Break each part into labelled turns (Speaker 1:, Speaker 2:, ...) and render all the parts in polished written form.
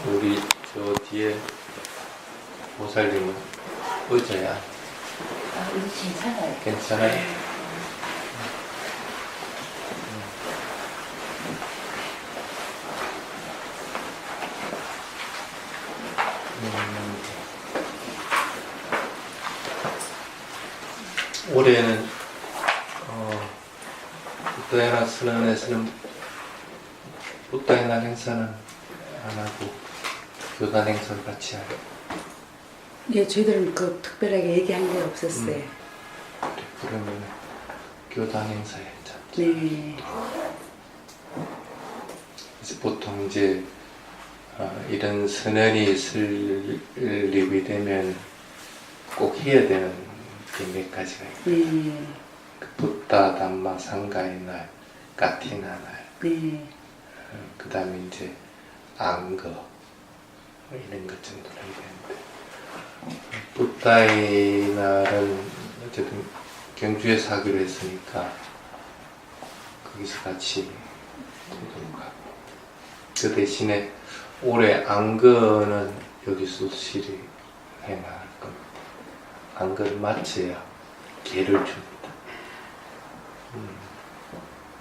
Speaker 1: 우리 저 뒤에 보살님은 의자야.
Speaker 2: 아, 이거 괜찮아요.
Speaker 1: 괜찮아요? 올해는 부다에나 스난에서는 부다의 날 행사는 안 하고 교단 행사를 같이 하고.
Speaker 2: 예, 저희들은 그 특별하게 얘기한 게 없었어요.
Speaker 1: 그래, 그러면 교단 행사에 참.
Speaker 2: 네.
Speaker 1: 그래서 보통 이제 이런 선언이 설립이 되면 꼭 해야 되는 게 몇 가지가 있어요.
Speaker 2: 네.
Speaker 1: 그 부다 담마 상가의 날, 까티나 날,
Speaker 2: 네.
Speaker 1: 그 다음에 이제 안거 이런 것 정도는 되는데, 부다의 날은 어쨌든 경주에서 하기로 했으니까 거기서 같이 보도록 하고, 그 대신에 올해 안거는 여기서 실이 행할 겁니다. 안거를 마쳐야 개를 줍니다.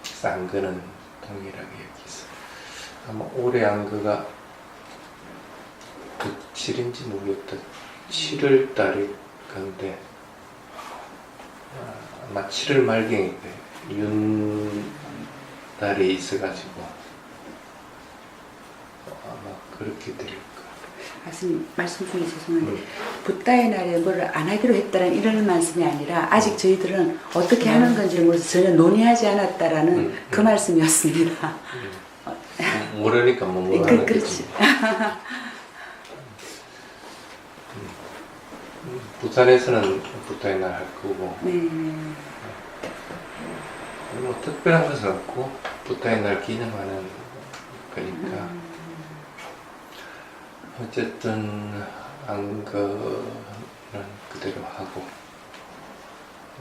Speaker 1: 그래서 안거는 동일하게 여기서 아마 올해 안거가 그 7인지 모르겠다. 7월 달일 건데 아마 7월 말경일 거예요. 윤달이 있어가지고 아마 그렇게 될 거예요.
Speaker 2: 말씀 중에 죄송한데 부다의 날에 뭘 안 하기로 했다는 이런 말씀이 아니라 아직 저희들은 어떻게 하는 건지를 몰라서 전혀 논의하지 않았다라는 그 말씀이었습니다.
Speaker 1: 모르니까 뭐 뭐라는
Speaker 2: 그렇지.
Speaker 1: 부산에서는 부다의 날 할 거고,
Speaker 2: 네.
Speaker 1: 뭐 특별한 것은 없고 부다의 날 기념하는 거니까 어쨌든 안거는 그대로 하고,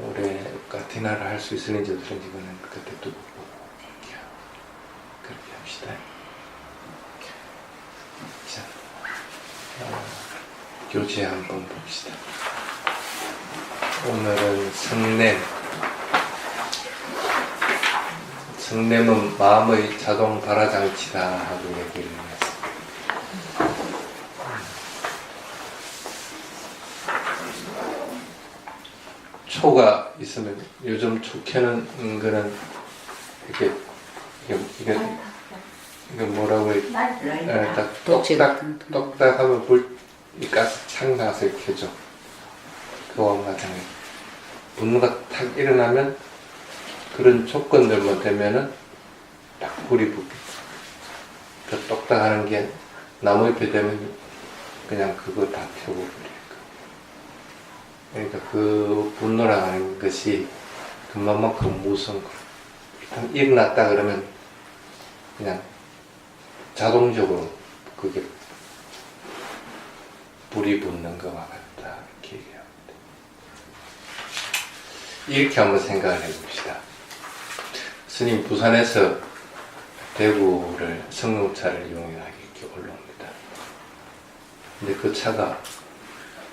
Speaker 1: 올해 까티나를 할 수 있을는지 어떨는지 그는 그때 두고 보고 그렇게 합시다. 자, 교재 한번 봅시다. 오늘은 성냄. 성냄은 마음의 자동 발화장치다 하고 얘기를 했습니다. 초가 있으면, 요즘 초 켜는 거는 이게 뭐라고 해? 딱 똑딱 하면 불이 가스 착 나서 켜져. 그와 마찬가지. 분노가 탁 일어나면 그런 조건들만 되면은 딱 불이 붙게. 그 똑딱 하는 게 나무잎이 되면 그냥 그거 다 태우고 버려요. 그러니까 그 분노라고 하는 것이 그만큼 무서운 거예요. 일단 일어났다 그러면 그냥 자동적으로 그게 불이 붙는 것과 같다 이렇게 얘기합니다. 이렇게 한번 생각을 해봅시다. 스님 부산에서 대구를 승용차를 이용해서 이렇게 올라옵니다. 근데 그 차가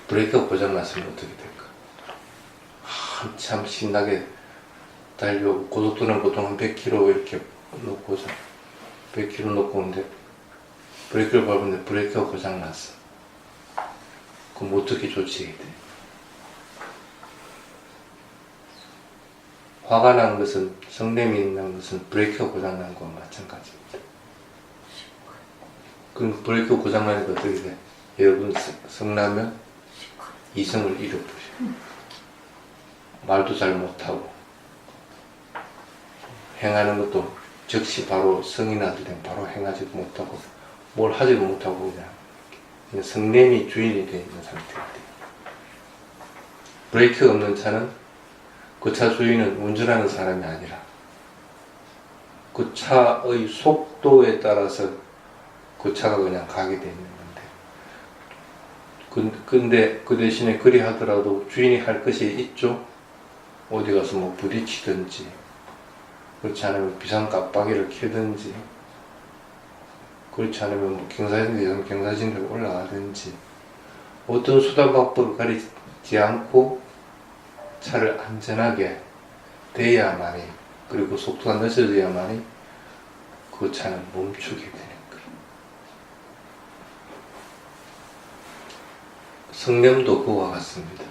Speaker 1: 브레이크가 고장났으면 어떻게 될까? 한참 신나게 달려오고, 고속도로는 보통 한 100km 이렇게 놓고서 100km 놓고 오는데 브레이크를 밟았는데 브레이크가 고장났어. 그럼 어떻게 조치해야 돼? 화가 난 것은, 성냄이 있는 것은 브레이크가 고장난 것과 마찬가지입니다. 그럼 브레이크 고장나니까 어떻게 돼? 여러분 성나면 이성을 잃어버려. 말도 잘 못하고 행하는 것도 즉시 바로 성이 나도 되면 바로 행하지도 못하고 뭘 하지도 못하고 그냥 성냄이 주인이 되어 있는 상태입니다. 브레이크가 없는 차는 그 차 주인은 운전하는 사람이 아니라 그 차의 속도에 따라서 그 차가 그냥 가게 되어 있는 건데, 근데 그 대신에 그리 하더라도 주인이 할 것이 있죠. 어디 가서 뭐 부딪히든지, 그렇지 않으면 비상 깜빡이를 켜든지, 그렇지 않으면 뭐 경사진들 올라가든지 어떤 수단 방법을 가리지 않고 차를 안전하게 대야만이, 그리고 속도가 늦어져야만이 그 차는 멈추게 되는 거예요. 성냄도 그와 같습니다.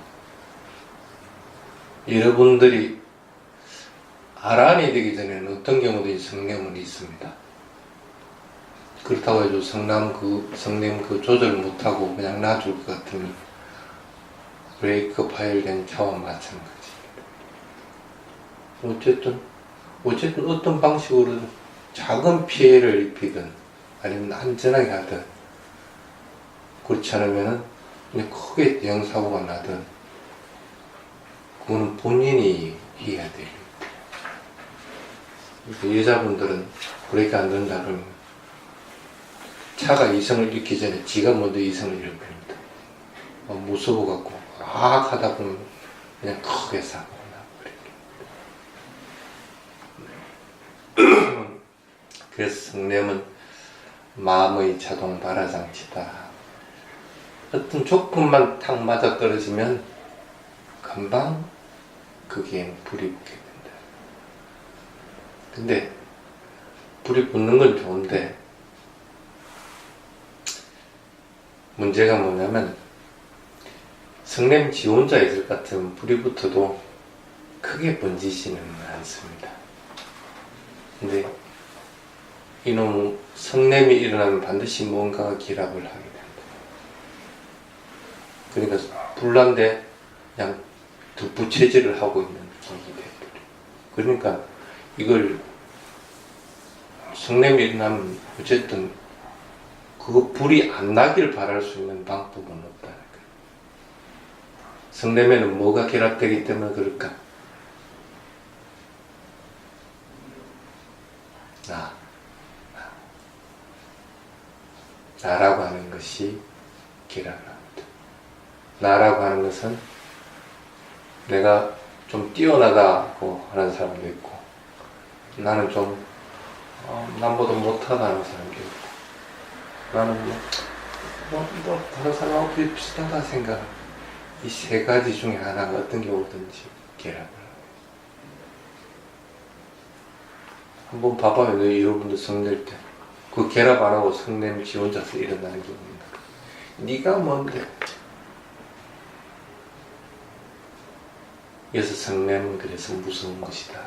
Speaker 1: 여러분들이 아란이 되기 전에는 어떤 경우도 성냄은 있습니다. 그렇다고 해도 성냄 조절 못하고 그냥 놔줄 것 같으면 브레이크 파열된 차와 마찬가지입니다. 어쨌든 어떤 방식으로든 작은 피해를 입히든 아니면 안전하게 하든, 그렇지 않으면은 그냥 크게 대형 사고가 나든 그거는 본인이 해야 돼요. 여자분들은 브레이크 안 된다 그러면 차가 이성을 잃기 전에 지가 먼저 이성을 잃어버립니다. 무서워갖고 하다 보면 그냥 크게 사고가 나버립니다. 그래서 성냄은 마음의 자동 발화장치다. 어떤 조건만 탁 맞아 떨어지면 금방 거기에 불이 붙게 된다. 근데 불이 붙는 건 좋은데 문제가 뭐냐면 성냄 지원자이들 같은 불이 붙어도 크게 번지지는 않습니다. 근데 이놈 성냄이 일어나면 반드시 뭔가가 기랍을 하게 됩니다. 그러니까 불난데 그냥 부채질을 하고 있는 기분이 돼버려요. 그러니까 이걸 성냄이 일어나면 어쨌든 그거 불이 안 나기를 바랄 수 있는 방법은 없다는 거예요. 성냄에는 뭐가 결합되기 때문에 그럴까? 나라고 하는 것이 결합을 합니다. 나라고 하는 것은 내가 좀 뛰어나다고 하는 사람도 있고, 나는 좀 남보다 못하다 하는 사람도 있고, 나는 다른 사람하고 비슷하다 생각. 이 세 가지 중에 하나가 어떤 경우든지 결합을 합니다. 한번 봐봐요. 여러분들 성낼 때 그 결합 안 하고 성냄 지원자서 일어나는 경우입니다. 네가 뭔데? 그래서 성냄은 그래서 무서운 것이다.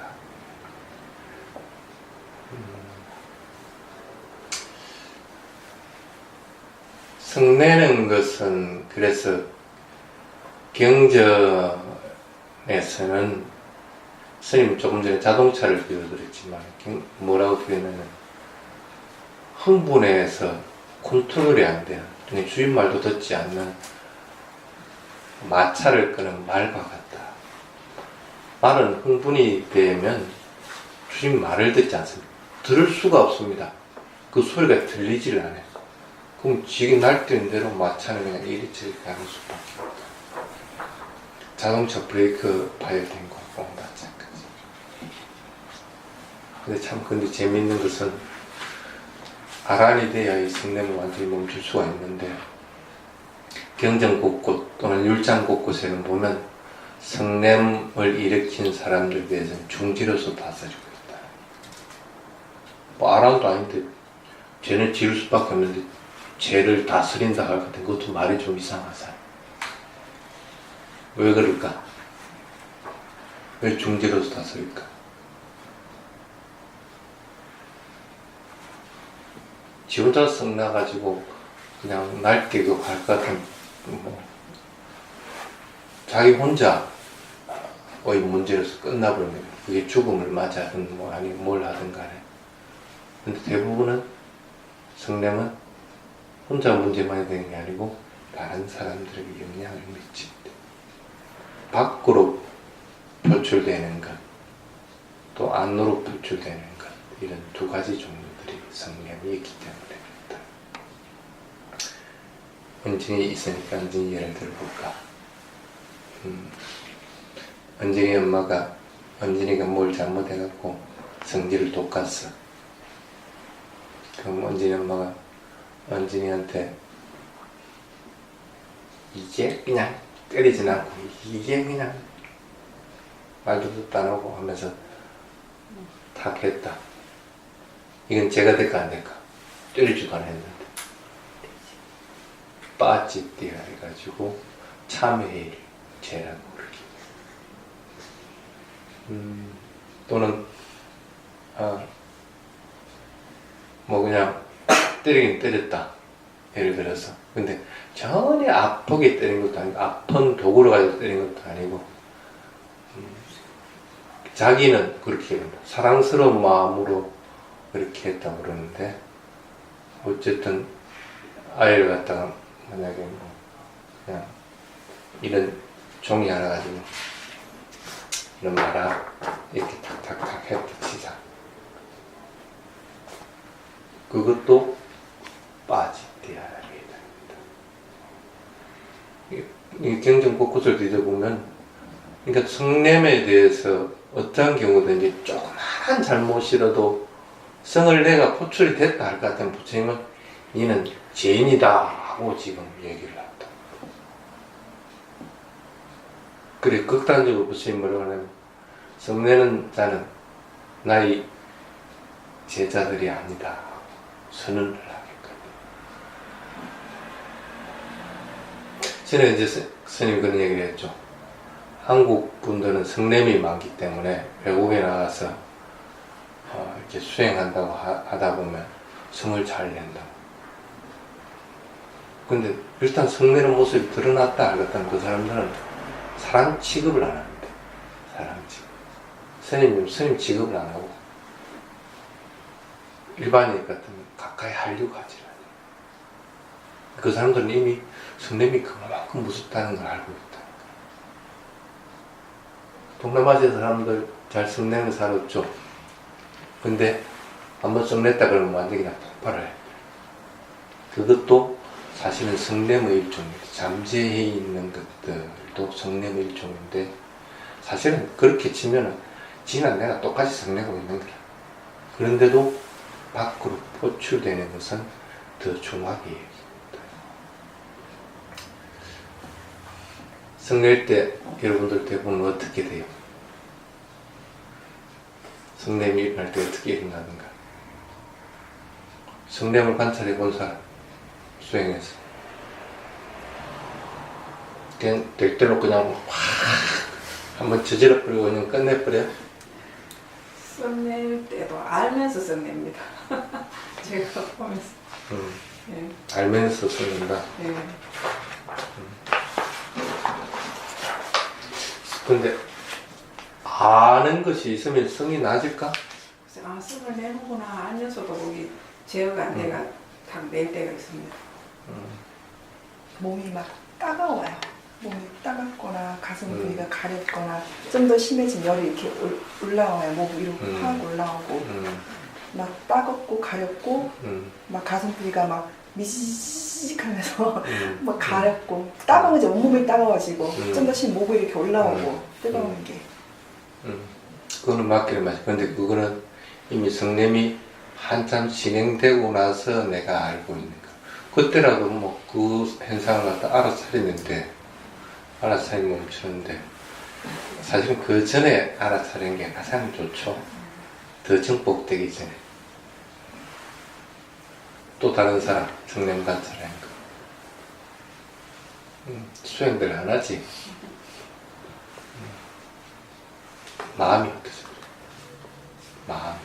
Speaker 1: 성내는 것은 그래서 경전에서는 스님 조금 전에 자동차를 비유드렸지만 뭐라고 표현하냐면 흥분해서 컨트롤이 안 되는, 주인 말도 듣지 않는 마차를 끄는 말과 같다. 말은 흥분이 되면 주인 말을 듣지 않습니다. 들을 수가 없습니다. 그 소리가 들리질 않아요. 그럼 지금 날뛰는 대로 마차는 그냥 이리저리 가는 수밖에 없다. 자동차 브레이크 파열된 거하고 마찬가지. 근데 재밌는 것은 아란이 돼야 이 성냄을 완전히 멈출 수가 있는데, 경전 곳곳 또는 율장 곳곳에는 보면 성냄을 일으킨 사람들에 대해서는 중지로서 다스리고 있다. 아란도 아닌데 죄는 지을 수밖에 없는데 죄를 다스린다 할 것 같은 그것도 말이 좀 이상하잖아. 왜 그럴까? 왜 중지로서 다스릴까? 지 혼자 성나가지고 그냥 날뛰고 갈 것 같은, 자기 혼자의 문제로서 끝나버리면 그게 죽음을 맞이하든 아니면 뭘 하든 간에. 근데 대부분은 성냄은 혼자 문제만 되는 게 아니고 다른 사람들에게 영향을 미칩니다. 밖으로 표출되는 것, 또 안으로 표출되는 것, 이런 두 가지 종류들이 성냄이 있기 때문입니다. 은진이 있으니까 은진이 예를 들어볼까. 은진이 엄마가 은진이가 뭘 잘못해갖고 성질을 돋갔어. 그럼 은진이 엄마가 원진이한테 이게 그냥 때리진 않고 이게 그냥 말도 듣도 안 하고 하면서 탁 했다. 이건 제가 될까 안 될까? 때리지도 않았는데 빠찌띠가 해가지고 참회일 죄라고 그렇게 또는 뭐 그냥 때리긴 때렸다 예를 들어서 근데 전혀 아프게 때린 것도 아니고 아픈 도구를 가지고 때린 것도 아니고 자기는 그렇게 사랑스러운 마음으로 그렇게 했다고 그러는데 어쨌든 아이를 갖다가 만약에 뭐 그냥 이런 종이 하나 가지고 이런 말아 이렇게 탁탁탁 했다 치자 그것도 빠지띠아라고 해야 됩니다. 이 경전 곳곳을 뒤져보면 그러니까 성냄에 대해서 어떠한 경우든지 조그마한 잘못이라도 성을 내가 포출이 됐다 할 것 같으면 부처님은 이는 죄인이다 하고 지금 얘기를 한다. 그래 극단적으로 부처님 뭐라고 하냐면 성내는 자는 나의 제자들이 아니다 선언을 하겠거든. 전에 이제 스님 그런 얘기를 했죠. 한국 분들은 성냄이 많기 때문에 외국에 나가서 이렇게 수행한다고 하다 보면 성을 잘 낸다고. 근데 일단 성내는 모습이 드러났다 하겠다면 그 사람들은 사람 취급을 안 하는데 사람 취급. 스님 취급을 안 하고 일반인 같으면 가까이 하려고 하지 않아요. 그 사람들은 이미 성냄이 그만큼 무섭다는 걸 알고 있다. 동남아시아 사람들 잘 성내는 살았죠. 근데 한번 성냈다 그러면 완전히 그냥 폭발을 해. 그것도 사실은 성냄의 일종입니다. 잠재해 있는 것들도 성냄의 일종인데 사실은 그렇게 치면은 지난 내가 똑같이 성내고 있는 거야. 그런데도 밖으로 포출되는 것은 더 중하게 얘기합니다. 성낼 때 여러분들 대부분 어떻게 돼요? 성냄이 일어날 때 어떻게 일어나는가? 성냄을 관찰해 본 사람 수행해서 그냥 될 대로 그냥 확 한번 저질러버리고 그냥 끝내버려?
Speaker 3: 썩낼 때도 알면서 썩냅니다. 제가 보면서. 네.
Speaker 1: 알면서 썩는다.
Speaker 3: 네.
Speaker 1: 근데 아는 것이 있으면 성이 낮을까?
Speaker 3: 그래서 아, 썩을 내는구나 알면서도 거기 제어가 안 돼가 딱 낼 때가 있습니다.
Speaker 4: 몸이 막 따가워요. 몸이 따갑거나 가슴 부위가 가렵거나 좀 더 심해진 열이 이렇게 올라와요. 목 위로 확 올라오고 막 따갑고 가렵고 막 가슴 부위가 막 미지직하면서 막 가렵고 따가워 이제 온몸이 따가워지고 좀 더 심해 목이 이렇게 올라오고 뜨거운 게.
Speaker 1: 그거는 맞기를 맞아. 근데 그거는 이미 성냄이 한참 진행되고 나서 내가 알고 있는 거. 그때라도 뭐 그 현상을 갖다 알아차리는데 알아차리면 멈추는데 사실은 그 전에 알아차리는 게 가장 좋죠. 더 증폭되기 전에. 또 다른 사람 성냄 관찰하는 거. 수행들 안 하지. 마음이 어떠세요? 마음.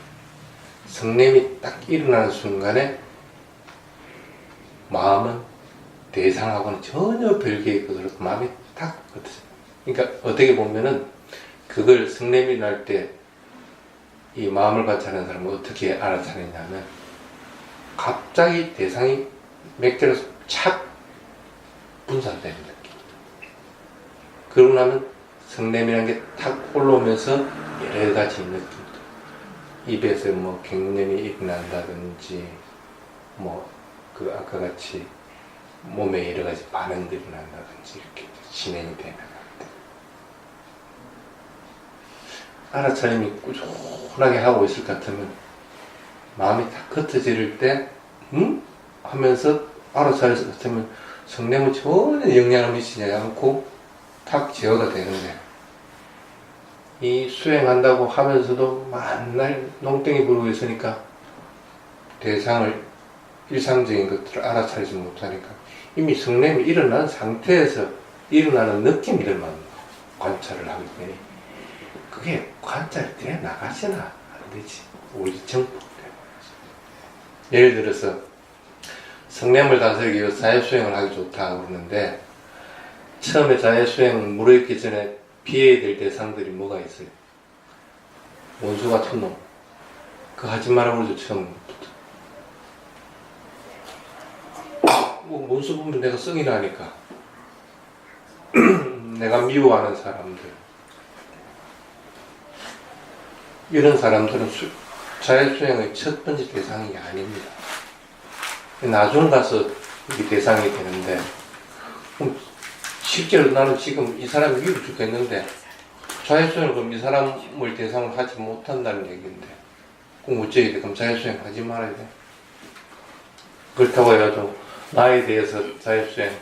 Speaker 1: 성냄이 딱 일어나는 순간에 마음은 대상하고는 전혀 별개의 것으로 마음이 딱 어떠세요? 그러니까 어떻게 보면은 그걸 성냄이 날 때 이 마음을 관찰하는 사람은 어떻게 알아차리냐면 갑자기 대상이 몇 개로 착 분산되는 느낌. 그러고 나면 성냄이라는 게 탁 올라오면서 여러 가지 느낌들. 입에서 뭐 갱년이 일어난다든지, 뭐, 그 아까 같이 몸에 여러 가지 반응들이 일어난다든지, 이렇게 진행이 되는 것 같아요. 알아차림이 꾸준하게 하고 있을 것 같으면, 마음이 탁 흩어질 때, 하면서 알아서 할 수 있으면 성냄은 전혀 영향을 미치지 않고 탁 제어가 되는데, 이 수행한다고 하면서도 맨날 농땡이 부르고 있으니까 대상을, 일상적인 것들을 알아차리지 못하니까 이미 성냄이 일어난 상태에서 일어나는 느낌들만 관찰을 하기 때문에 그게 관찰이 돼 나가지나 안 되지. 오히려 정복 때문에. 예를 들어서 성냄을 다스리기 위해서 자해수행을 하기 좋다 그러는데, 처음에 자해수행 무르익기 전에 피해야 될 대상들이 뭐가 있어요? 원수 같은 놈. 그거 하지 말라고 그러죠, 처음부터. 뭐 원수 보면 내가 성이 나니까. 내가 미워하는 사람들. 이런 사람들은 자해수행의 첫 번째 대상이 아닙니다. 나중 가서 이게 대상이 되는데, 실제로 나는 지금 이 사람이 미워 죽겠는데 자해수행을 그럼 이 사람을 대상으로 하지 못한다는 얘기인데, 그럼 어째야 돼? 그럼 자해수행 하지 말아야 돼? 그렇다고 해가지고 나에 대해서 자해수행,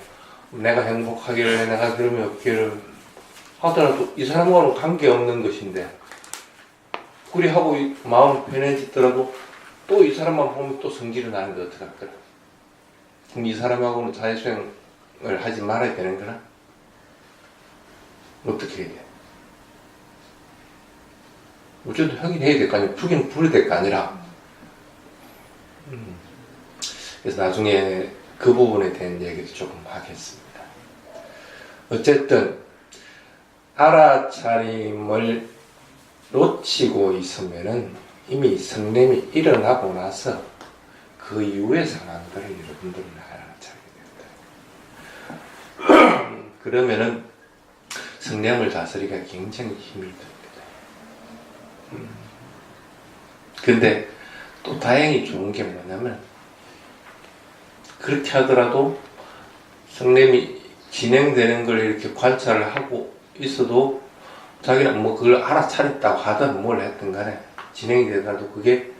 Speaker 1: 내가 행복하기를 해, 내가 그러면 없기를 하더라도 이 사람하고는 관계없는 것인데, 그리 하고 마음 편해지더라도 또 이 사람만 보면 또 성질이 나는 게 어떡할거라. 그럼 이 사람하고는 자해수행을 하지 말아야 되는 거나? 어떻게 해야 돼? 어쨌든 하긴 해야 될 거 아니야. 풀긴 풀어야 될 거 아니라. 그래서 나중에 그 부분에 대한 얘기를 조금 하겠습니다. 어쨌든 알아차림을 놓치고 있으면은 이미 성냄이 일어나고 나서 그 이후의 상황들을 여러분들은 알아차리게 된다. 그러면은 성냄을 다스리기가 굉장히 힘이 듭니다. 근데 또 다행히 좋은 게 뭐냐면, 그렇게 하더라도 성냄이 진행되는 걸 이렇게 관찰을 하고 있어도 자기는 뭐 그걸 알아차렸다고 하든 뭘 했든 간에 진행이 되더라도 그게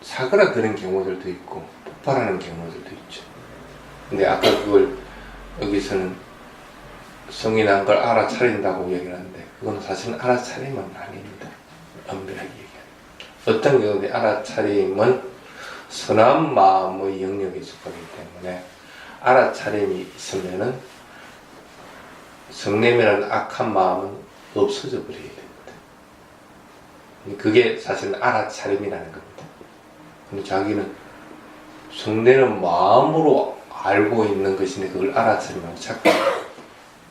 Speaker 1: 사그라드는 경우들도 있고 폭발하는 경우들도 있죠. 근데 아까 그걸 여기서는 성이 난 걸 알아차린다고 얘기를 하는데, 그건 사실은 알아차림은 아닙니다. 엄밀하게 얘기하면. 어떤 경우에 알아차림은 선한 마음의 영역에 속하기 때문에 알아차림이 있으면은 성냄이라는 악한 마음은 없어져 버리게 됩니다. 그게 사실은 알아차림이라는 겁니다. 근데 자기는 성냄은 마음으로 알고 있는 것인데 그걸 알아차림하고 자꾸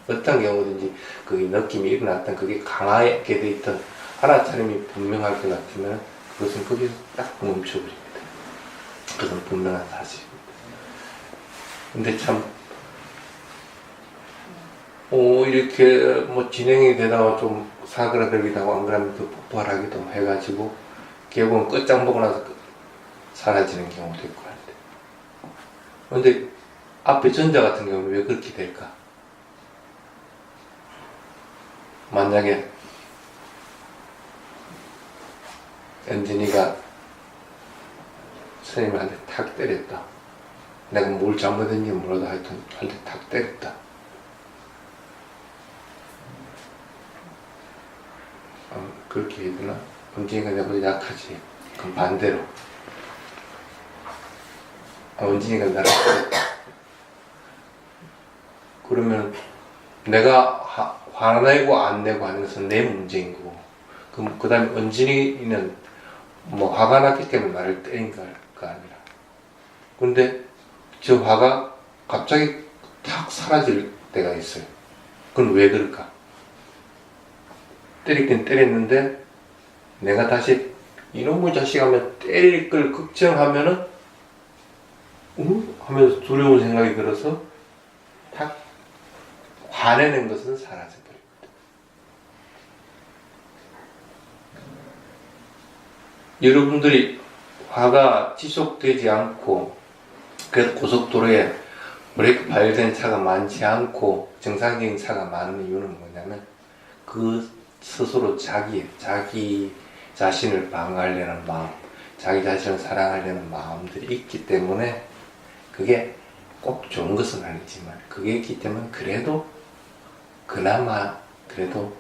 Speaker 1: 어떤 경우든지 그 느낌이 일어났던 그게 강하게 돼 있던 알아차림이 분명할 것 같으면 그것은 거기서 딱 멈춰버립니다. 그것은 분명한 사실입니다. 근데 참 이렇게 뭐 진행이 되다가 좀 사그라들기도 하고 안 그러면 또 폭발하기도 해가지고 결국은 끝장 보고 나서 사라지는 경우도 있고 한데, 근데 앞에 전자 같은 경우는 왜 그렇게 될까? 만약에 엔진이가 스님한테 탁 때렸다. 내가 뭘 잘못했는지 몰라도 하여튼 한테 탁 때렸다. 그렇게 해야 되나? 은진이가 내보다 약하지. 그럼 반대로. 은진이가 나를 때렸다. 그러면 내가 화내고 안 내고 하는 것은 내 문제인 거고, 그럼 그 다음에 은진이는 뭐 화가 났기 때문에 나를 때린 거 아니라. 근데 저 화가 갑자기 탁 사라질 때가 있어요. 그건 왜 그럴까? 때리긴 때렸는데 내가 다시 이놈의 자식 하면 때릴 걸 걱정하면은 하면서 두려운 생각이 들어서 탁 화내는 것은 사라져버립니다. 여러분들이 화가 지속되지 않고 그 고속도로에 브레이크 발효된 차가 많지 않고 정상적인 차가 많은 이유는 뭐냐면 그 스스로 자기 자신을 방어하려는 마음, 자기 자신을 사랑하려는 마음들이 있기 때문에 그게 꼭 좋은 것은 아니지만 그게 있기 때문에 그래도 그나마 그래도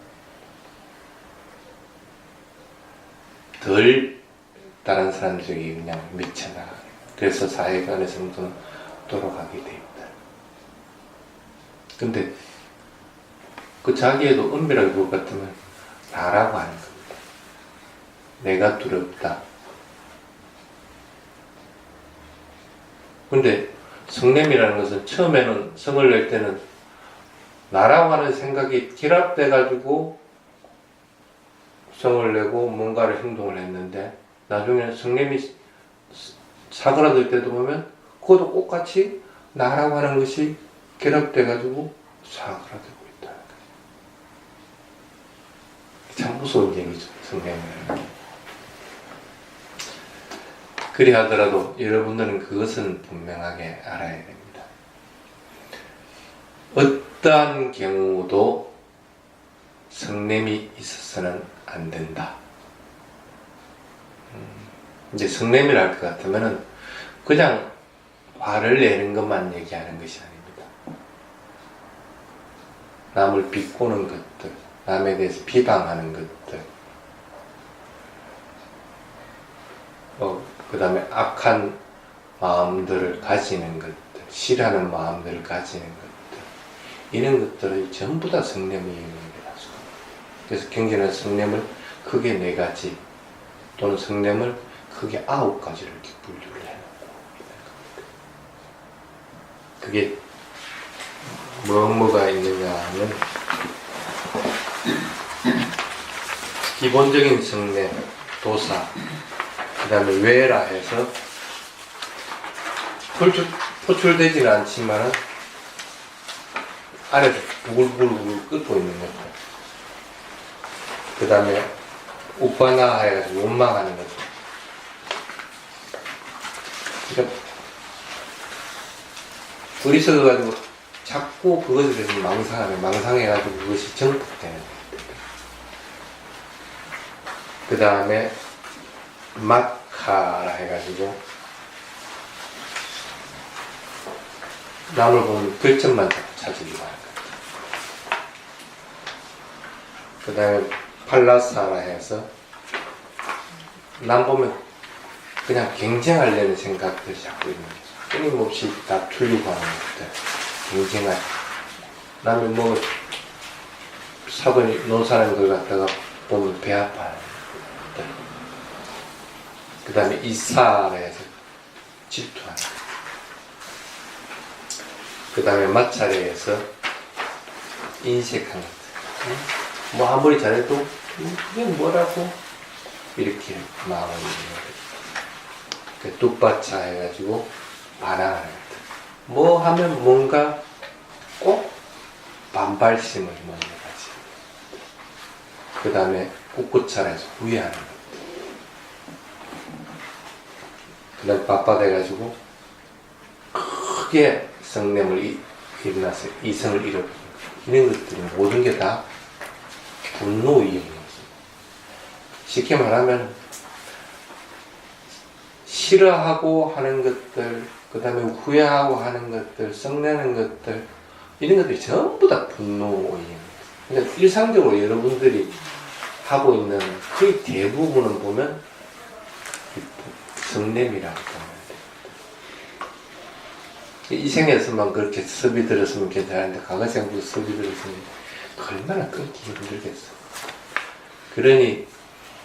Speaker 1: 덜 다른 사람들에게 그냥 미쳐나가게. 그래서 사회가 어느 정도는 돌아가게 돼 있다. 근데 그 자기에도 은밀하게 볼 것 같으면 나라고 하는 겁니다. 내가 두렵다. 근데 성냄이라는 것은 처음에는 성을 낼 때는 나라고 하는 생각이 결합돼 가지고 성을 내고 뭔가를 행동을 했는데 나중에는 성냄이 사그라들 때도 보면 그것도 똑같이 나라고 하는 것이 결합돼 가지고 사그라들고 있다는 거예요. 참 무서운 얘기죠, 성냄이라는. 그리 하더라도 여러분들은 그것은 분명하게 알아야 됩니다. 어떠한 경우도 성냄이 있어서는 안 된다. 이제 성냄이라 할 것 같으면은 그냥 화를 내는 것만 얘기하는 것이 아닙니다. 남을 비꼬는 것들, 남에 대해서 비방하는 것들, 그 다음에 악한 마음들을 가지는 것들, 싫어하는 마음들을 가지는 것들, 이런 것들을 전부 다 성냄이 있는 거라서. 그래서 경전은 성냄을 크게 4가지 또는 성냄을 크게 9가지를 이렇게 분류를 해놓고 그게 뭐가 있느냐 하면 기본적인 성냄, 도사, 그 다음에 외라 해서 표출되지는 않지만은 안에서 부글부글 끓고 있는 거죠. 그 다음에 우빠나 해가지고 원망하는 거죠. 그러니까 어리석어가지고 자꾸 그것에 대해서 망상해가지고 그것이 정복되는 거예요. 그 다음에 마카라 해가지고 남을 보면 결점만 자꾸 찾으려고 하는 거예요. 그 다음에 팔라사라 해서 남 보면 그냥 경쟁하려는 생각들이 자꾸 있는 거죠. 끊임없이 다투려고 하는 것들, 경쟁할. 남이 뭐 사돈이 논사하는 걸 갖다가 보면 배 아파하는 것들. 그 다음에 이사라 해서 질투하는 것. 그 다음에 마차례에서 인색하는 것들. 뭐 아무리 잘해도 이게 뭐라고 이렇게 마음을 먹는 거죠. 뚝바차 해가지고 반항하는 것들. 뭐 하면 뭔가 꼭 반발심을 먼저 가지고. 그 다음에 꿋꿋차라해서 후회하는 것들. 그 다음에 바빠돼가지고 크게 성냄을 일어나서 이성을 잃어버리는 것. 이런 것들이 모든 게 다 분노 이용이었습니다. 쉽게 말하면 싫어하고 하는 것들, 그 다음에 후회하고 하는 것들, 썩내는 것들, 이런 것들이 전부 다 분노 이용이었습니다. 그러니까 일상적으로 여러분들이 하고 있는 거의 대부분은 보면 성냄이라고 보면 돼요. 이 생에서만 그렇게 섭이 들었으면 괜찮은데 과거생부터 섭이 들었으면 얼마나 끊기 힘들겠어. 그러니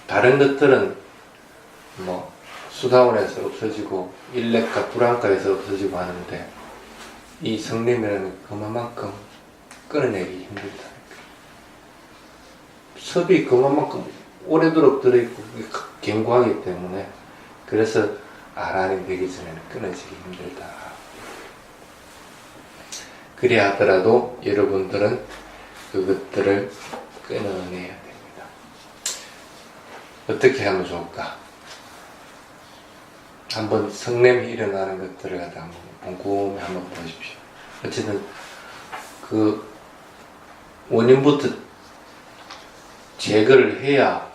Speaker 1: 다른 것들은 뭐 수사원에서 없어지고 일렉과 불안과에서 없어지고 하는데 이 성냄이라는 그만큼 끊어내기 힘들다. 섭이 그만큼 오래도록 들어있고 견고하기 때문에 그래서 아란이 되기 전에는 끊어지기 힘들다. 그래야 하더라도 여러분들은 그것들을 끊어내야 됩니다. 어떻게 하면 좋을까? 한번 성냄이 일어나는 것들을 갖다 한번 곰곰이 한번 보십시오. 어쨌든 그 원인부터 제거를 해야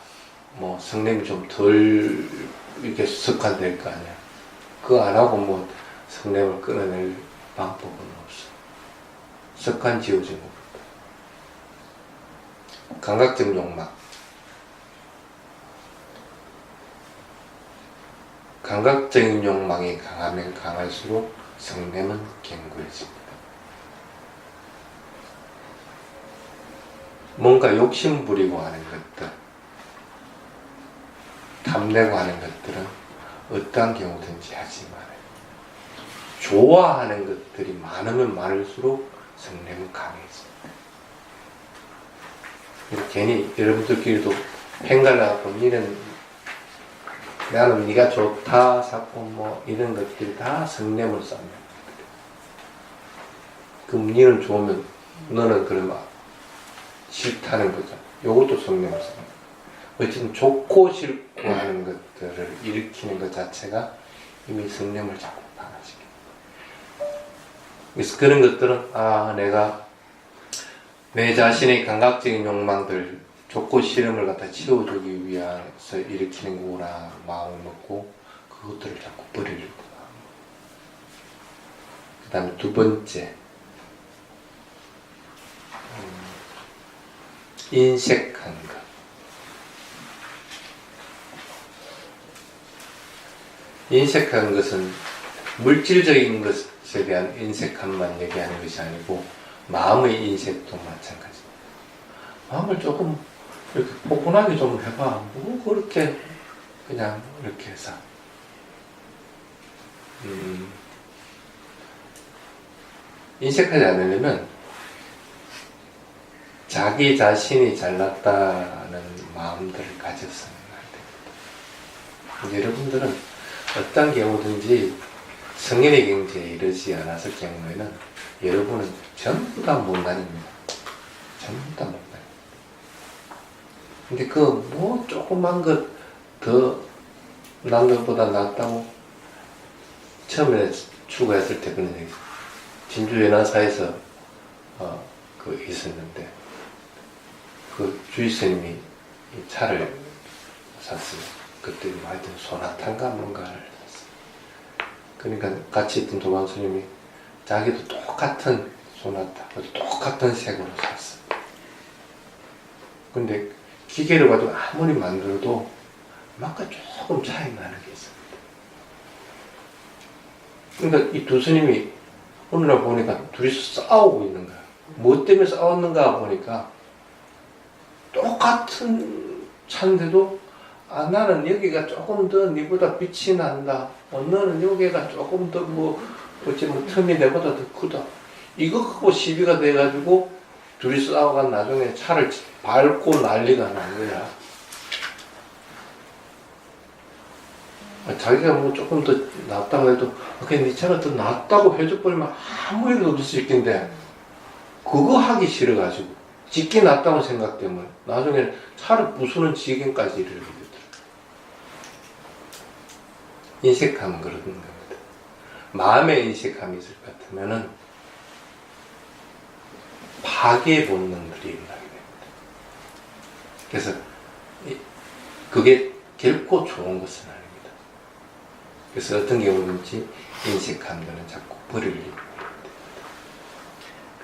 Speaker 1: 뭐 성냄이 좀 덜 이렇게 습관될 거 아니야. 그거 안 하고 뭐 성냄을 끊어낼 방법은 없어. 습관 지워지는 것보다. 감각적 욕망. 감각적인 욕망이 강하면 강할수록 성냄은 견고해집니다. 뭔가 욕심 부리고 하는 것들, 탐내고 하는 것들은 어떠한 경우든지 하지 말아요. 좋아하는 것들이 많으면 많을수록 성냄은 강해집니다. 괜히 여러분들끼리도 팽갈라갖고 니는 나는 네가 좋다 자꾸 뭐 이런 것들이 다 성냄을 쌓는 것들이야. 그럼 니는 좋으면 너는 그러면 싫다는 거죠. 요것도 성냄을 쌓는 거예요. 어쨌든 좋고 싫고 하는 것들을 일으키는 것 자체가 이미 성냄을 자꾸 강화시켜요. 그래서 그런 것들은 내가 내 자신의 감각적인 욕망들 좋고 싫음을 갖다 치워주기 위해서 일으키는 거구나 마음을 먹고 그것들을 자꾸 버리려고 합니다. 그 다음에 두 번째 인색한 것. 인색한 것은 물질적인 것에 대한 인색함만 얘기하는 것이 아니고 마음의 인색도 마찬가지입니다. 마음을 조금 이렇게 포근하게 좀 해봐. 뭐 그렇게 그냥 이렇게 해서 인색하지 않으려면 자기 자신이 잘났다는 마음들을 가졌으면 안 됩니다. 여러분들은 어떤 경우든지 성인의 경지에 이르지 않았을 경우에는 여러분은 전부 다 못난입니다. 전부 다 못난. 근데 그 뭐 조그만 것 더 남들보다 낫다고 처음에 추구했을 때 그런 얘기. 진주 연화사에서 그 있었는데 그 주의스님이 이 차를 샀어요. 그때 뭐 하여튼 소나타인가 뭔가를 샀어요. 그러니까 같이 있던 도반스님이 자기도 똑같은 소나타, 똑같은 색으로 샀어요. 근데 기계를 가지고 아무리 만들어도 뭔가 조금 차이 나는 게 있습니다. 그러니까 이 두 스님이 어느 날 보니까 둘이서 싸우고 있는 거야. 뭐 때문에 싸웠는가 보니까 똑같은 차인데도 나는 여기가 조금 더 니보다 빛이 난다. 너는 여기가 조금 더 뭐 틈이 내보다 더 크다. 이거 갖고 시비가 돼가지고 둘이 싸워간 나중에 차를 밟고 난리가 난 거야. 자기가 뭐 조금 더 낫다고 해도 그냥 네 차가 더 낫다고 해줘버리면 아무 일도 없을 수 있겠는데 그거 하기 싫어가지고 짓기 낫다는 생각 때문에 나중에 차를 부수는 지경까지 이르게 되더라고요. 인색함은 그런 겁니다. 마음에 인색함이 있을 것 같으면은 파괴 본능들이 일어나게 됩니다. 그래서 그게 결코 좋은 것은 아닙니다. 그래서 어떤 경우든지 인색함들은 자꾸 버리려고 합니다.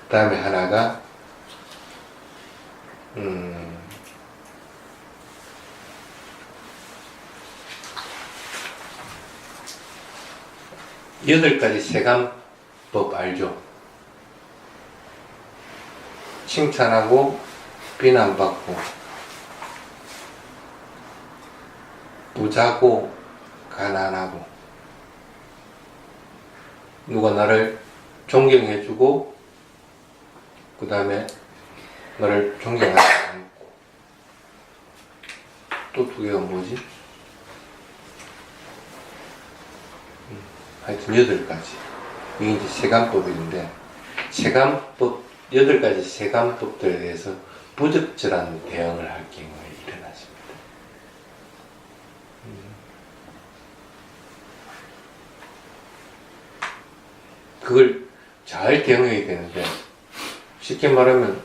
Speaker 1: 그 다음에 하나가 8가지 세간법 알죠? 칭찬하고 비난받고 부자고 가난하고 누가 나를 존경해주고 그 다음에 너를 존경하지 않고 또 2개가 뭐지? 하여튼 8가지. 이게 이제 세간법인데 세간법 8가지 세간법들에 대해서 부적절한 대응을 할 경우에 일어나십니다. 그걸 잘 대응해야 되는데 쉽게 말하면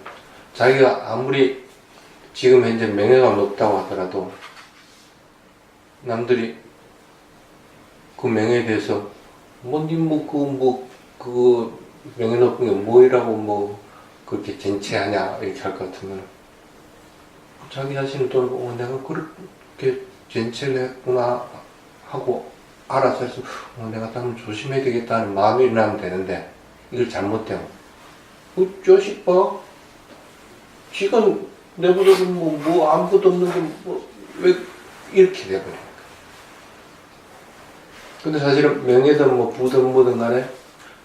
Speaker 1: 자기가 아무리 지금 현재 명예가 높다고 하더라도 남들이 그 명예에 대해서 그 명예 높은 게 뭐이라고 뭐 그렇게 젠체하냐 이렇게 할 것 같으면 자기 자신을 돌아보고 내가 그렇게 젠체를 했구나 하고 알아서 해서 내가 다음에 조심해야 되겠다는 마음이 일어나면 되는데 이걸 잘못되면 자식 봐 지금 내보다 뭐 아무것도 없는데 왜 이렇게 돼버려. 근데 사실은 명예든 뭐 부든 뭐든 간에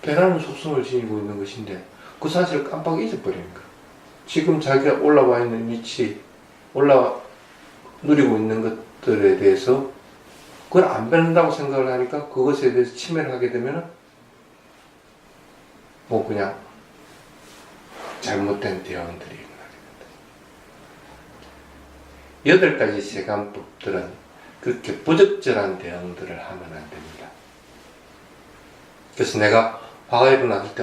Speaker 1: 배라는 속성을 지니고 있는 것인데 그 사실을 깜빡 잊어버리는 거야. 지금 자기가 올라와 있는 위치, 누리고 있는 것들에 대해서 그걸 안 변한다고 생각을 하니까 그것에 대해서 침해를 하게 되면은 뭐 그냥 잘못된 대응들이 일어나게 된다. 8가지 세관법들은 그렇게 부적절한 대응들을 하면 안 됩니다. 그래서 내가 화가 일어났을 때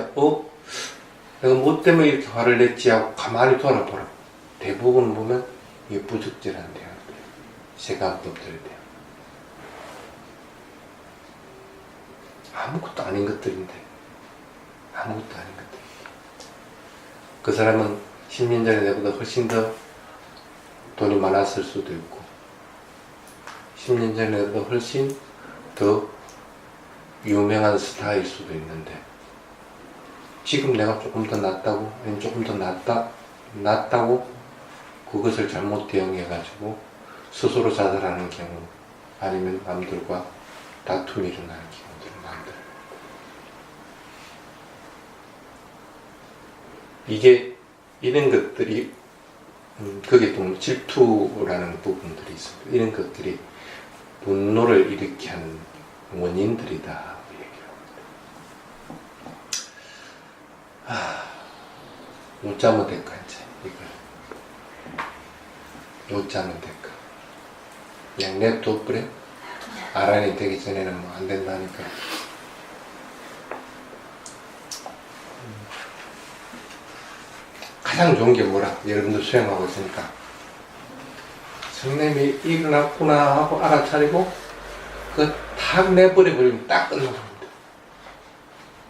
Speaker 1: 내가 뭐 때문에 이렇게 화를 냈지 하고 가만히 돌아보라. 대부분 보면 이게 부적절한 대응들, 세관법들에 대한 아무것도 아닌 것들인데 아무것도 아닌 것들. 그 사람은 10년 전에 내보다 훨씬 더 돈이 많았을 수도 있고 10년 전에 내보다 훨씬 더 유명한 스타일 수도 있는데 지금 내가 조금 더 낫다고 아니면 조금 더 낫다고 그것을 잘못 대응해 가지고 스스로 자살하는 경우 아니면 남들과 다툼이 일어나는 경우들을 만들어요. 이게 이런 것들이 거기에 또 질투라는 부분들이 있습니다. 이런 것들이 분노를 일으키게 하는 원인들이다. 어쩌면 될까 이제 이걸 어쩌면 될까 그냥 냅둬버려? 아란이 되기 전에는 뭐 안 된다니까. 가장 좋은 게 뭐라? 여러분들 수행하고 있으니까 성냄이 일어났구나 하고 알아차리고 그거 탁 내버려버리면 딱 끝나버립니다.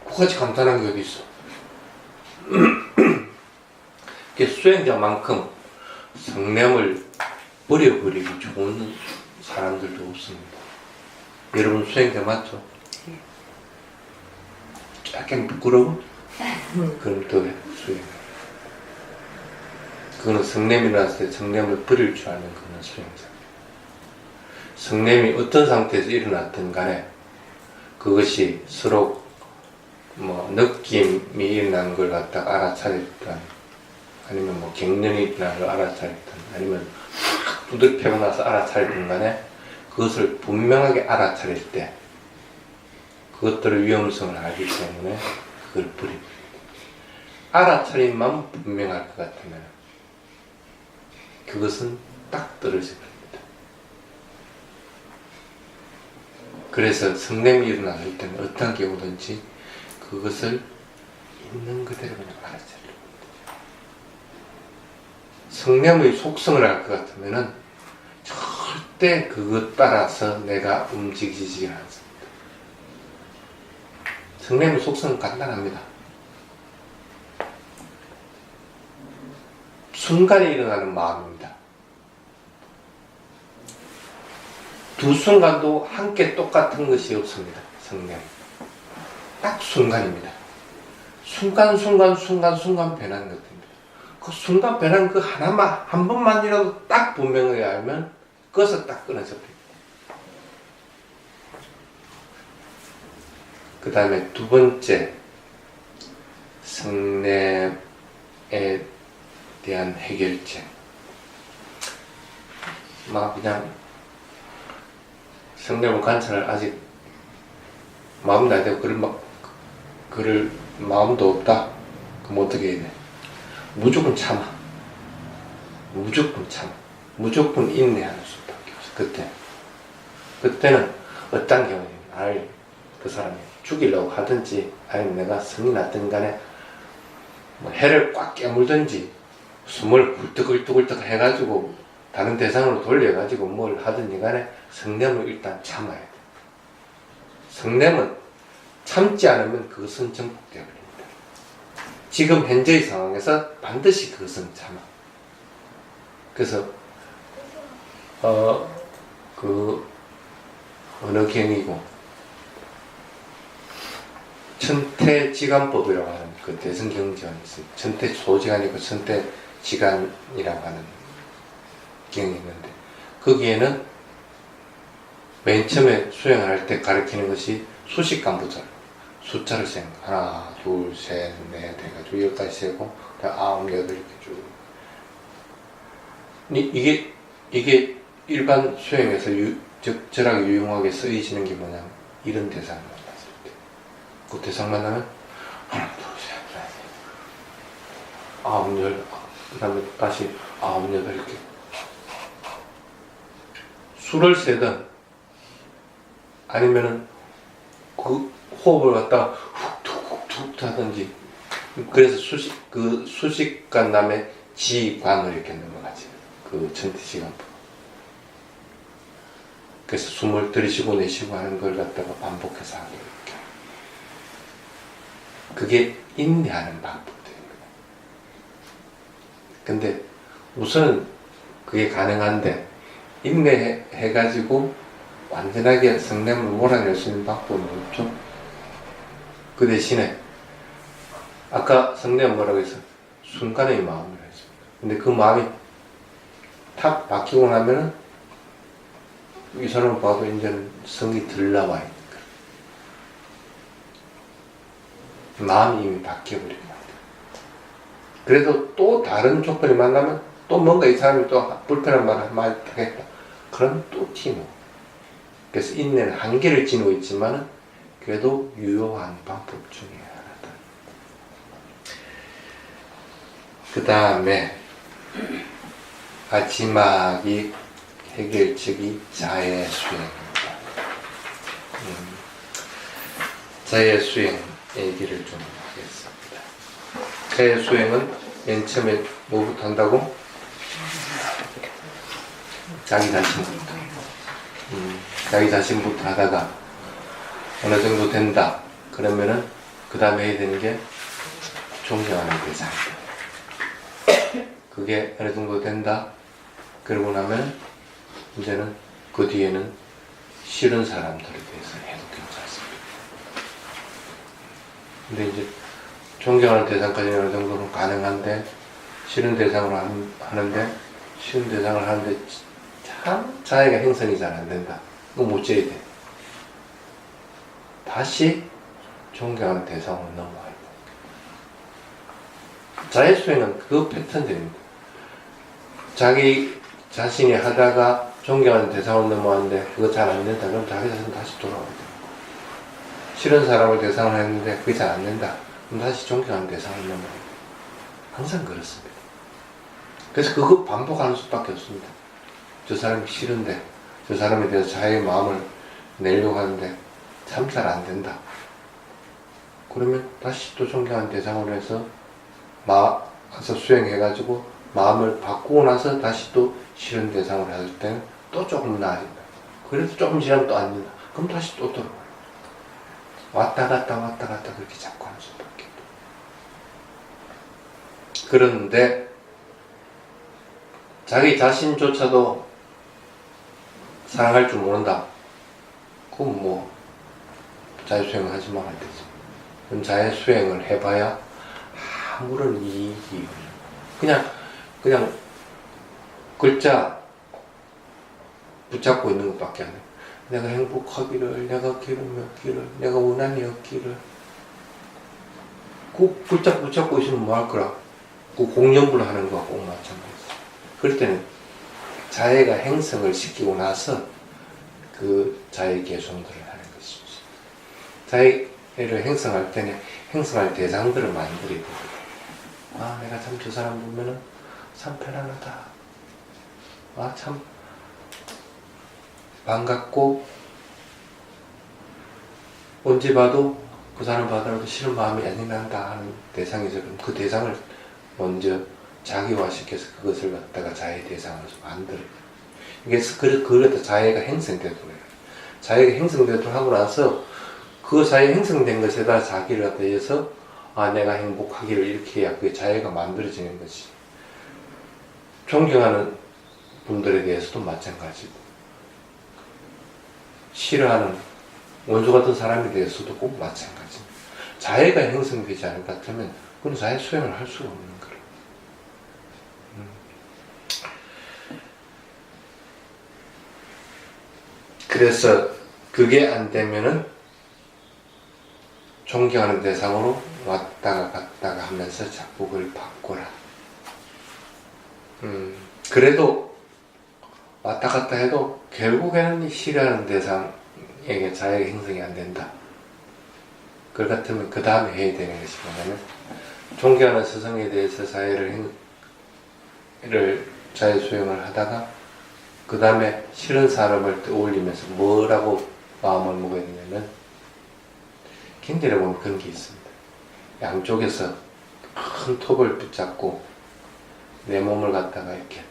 Speaker 1: 그같이 간단한 게 어디 있어? 수행자만큼 성냄을 버려버리기 좋은 사람들도 없습니다. 여러분 수행자 맞죠? 약간 부끄러워? 그럼 또 수행. 그거는 성냄이 났을 때 성냄을 버릴 줄 아는 그런 수행자. 성냄이 어떤 상태에서 일어났든 간에 그것이 서로 뭐 느낌이 일어난 걸 갖다 알아차렸던 아니면 뭐 갱년이 일어난 걸 알아차렸던 아니면 확 두들펴고 나서 알아차렸던 간에 그것을 분명하게 알아차릴 때 그것들의 위험성을 알기 때문에 그걸 버립니다. 알아차림만 분명할 것 같으면 그것은 딱 떨어져 버립니다. 그래서 성냄이 일어났을 때는 어떤 경우든지 그것을 있는 그대로 그냥 알아차려야 됩니다. 성냄의 속성을 알 것 같으면은 절대 그것 따라서 내가 움직이지 않습니다. 성냄의 속성은 간단합니다. 순간에 일어나는 마음입니다. 두 순간도 함께 똑같은 것이 없습니다. 성냄. 딱 순간입니다. 순간 변하는 것입니다. 그 순간 변한 그 하나만 한 번만이라도 딱 분명하게 알면 그것을 딱 끊어져 버립니다. 그 다음에 두 번째 성냄에 대한 해결책. 막 그냥 성냄을 관찰을 아직 마음도 안 되고 그럴 마음도 없다. 그럼 어떻게 해야 돼? 무조건 참아. 무조건 인내하는 수밖에 없어. 그때는 어떤 경우에 그 사람이 죽이려고 하든지 아니면 내가 성이 났든 간에 뭐 해를 꽉 깨물든지 숨을 굴떡굴떡 해가지고 다른 대상으로 돌려가지고 뭘 하든지 간에 성냄을 일단 참아야 돼. 성냄은 참지 않으면 그것은 정복되어 버립니다. 지금 현재의 상황에서 반드시 그것은 참아. 그래서 어느 경이고 천태지간법이라고 하는 그 대승경전이 있습니다. 천태소지간이고 천태지간이라고 하는 경이 있는데 거기에는 맨 처음에 수행을 할 때 가르치는 것이 수식관부터 숫자를 세는 거. 하나, 둘, 셋, 넷 해가지고 10까지 세고 아홉, 여덟 이렇게 쭉. 이게 일반 수행에서 적절하게 유용하게 쓰여지는 게 뭐냐면 이런 대상을 만났을 때. 그 대상 만나면 하나, 둘, 셋, 넷, 아홉, 열, 그 다음에 다시 아홉, 여덟 이렇게. 수를 세든 아니면은 그 호흡을 갖다가 훅툭훅툭 하든지 그래서 수식관 다음에 지관을 이렇게 넘어가지 그 천태지관법. 그래서 숨을 들이쉬고 내쉬고 하는 걸 갖다가 반복해서 하게 이렇게. 그게 인내하는 방법입니다. 근데 우선은 그게 가능한데 인내해가지고 완전하게 성냄을 몰아낼 수 있는 방법은 없죠. 그 대신에 아까 성냄 뭐라고 해서 순간의 마음을 했습니다. 근데 그 마음이 탁 바뀌고 나면은 이 사람을 봐도 이제는 성이 덜 나와요. 마음이 이미 바뀌어버린 것 같아요. 그래도 또 다른 조건이 만나면 또 뭔가 이 사람이 또 불편한 말을 하겠다. 그럼 또 티모. 그래서 인내는 한계를 지니고 있지만은 그래도 유효한 방법 중에 하나다. 그 다음에 마지막이 해결책이 자해 수행입니다. 자해 수행 얘기를 좀 하겠습니다. 자해 수행은 맨 처음에 뭐부터 한다고? 자기 자신부터. 자기 자신부터 하다가 어느 정도 된다. 그러면은 그 다음에 해야 되는 게 존경하는 대상이다. 그게 어느 정도 된다. 그러고 나면 이제는 그 뒤에는 싫은 사람들에 대해서 해도 괜찮습니다. 근데 이제 존경하는 대상까지는 어느 정도는 가능한데 싫은 대상으로 하는데 싫은 대상을 하는데 참 자기가 형성이 잘 안 된다. 그거 못 째야 돼. 다시 존경하는 대상으로 넘어가야 돼. 자해수행은 그 패턴들입니다. 자기 자신이 하다가 존경하는 대상으로 넘어왔는데 그거 잘 안 된다. 그럼 자기 자신 다시 돌아와야 돼. 싫은 사람을 대상으로 했는데 그게 잘 안 된다. 그럼 다시 존경하는 대상으로 넘어가야 돼. 항상 그렇습니다. 그래서 그거 반복하는 수밖에 없습니다. 저 사람이 싫은데 저 사람에 대해서 자기의 마음을 내려고 하는데 참 잘 안 된다. 그러면 다시 또 존경하는 대상으로 해서 수행해가지고 마음을 바꾸고 나서 다시 또 싫은 대상으로 할 때는 또 조금 나아진다. 그래도 조금 지나면 또 안 된다. 그럼 다시 또 돌아와요. 왔다 갔다 그렇게 자꾸 하는 수밖에 없다. 그런데 자기 자신조차도 사랑할 줄 모른다. 그럼 뭐 자유수행을 하지 말아야 되지. 그럼 자유수행을 해봐야 아무런 이익이 없는 그냥 글자 붙잡고 있는 것밖에 안 해. 내가 행복하기를, 내가 기름이 없기를, 내가 원한이 없기를. 꼭 글자 붙잡고 있으면 뭐 할 거라. 그 공연불 하는 거와 꼭 마찬가지야. 그럴 때는 자해가 행성을 시키고 나서 그 자해 개성들을 하는 것입니다. 자해를 행성할 때는 행성할 대상들을 만들어야 되거든요. 아, 내가 참 저 사람 보면은 참 편안하다. 아, 참 반갑고 언제 봐도 그 사람 봐도 싫은 마음이 안 난다 하는 대상이죠. 그럼 그 대상을 먼저 자기화시켜서 그것을 갖다가 자해 대상으로 만들어요. 이게 그걸 갖다 자해가 형성되도록 해요. 자해가 형성되도록 하고 나서 그 사이에 형성된 것에다 자기를 대해서 아 내가 행복하기를 이렇게 해야 그 자애가 만들어지는 것이. 존경하는 분들에 대해서도 마찬가지고 싫어하는 원수 같은 사람에 대해서도 꼭 마찬가지입니다. 자애가 형성되지 않을 것 같으면 그건 자애 수행을 할 수가 없는 거예요. 그래서 그게 안 되면은 존경하는 대상으로 왔다가 갔다가 하면서 자꾸 그걸 바꾸라. 그래도 왔다 갔다 해도 결국에는 싫어하는 대상에게 자애가 형성이 안 된다. 그럴 것 같으면 그 다음에 해야 되는 것이 뭐냐면 존경하는 스승에 대해서 자애 수행을 하다가 그 다음에 싫은 사람을 떠올리면서 뭐라고 마음을 먹어야 되냐면 경전에 보면 그런 게 있습니다. 양쪽에서 큰 톱을 붙잡고 내 몸을 갖다가 이렇게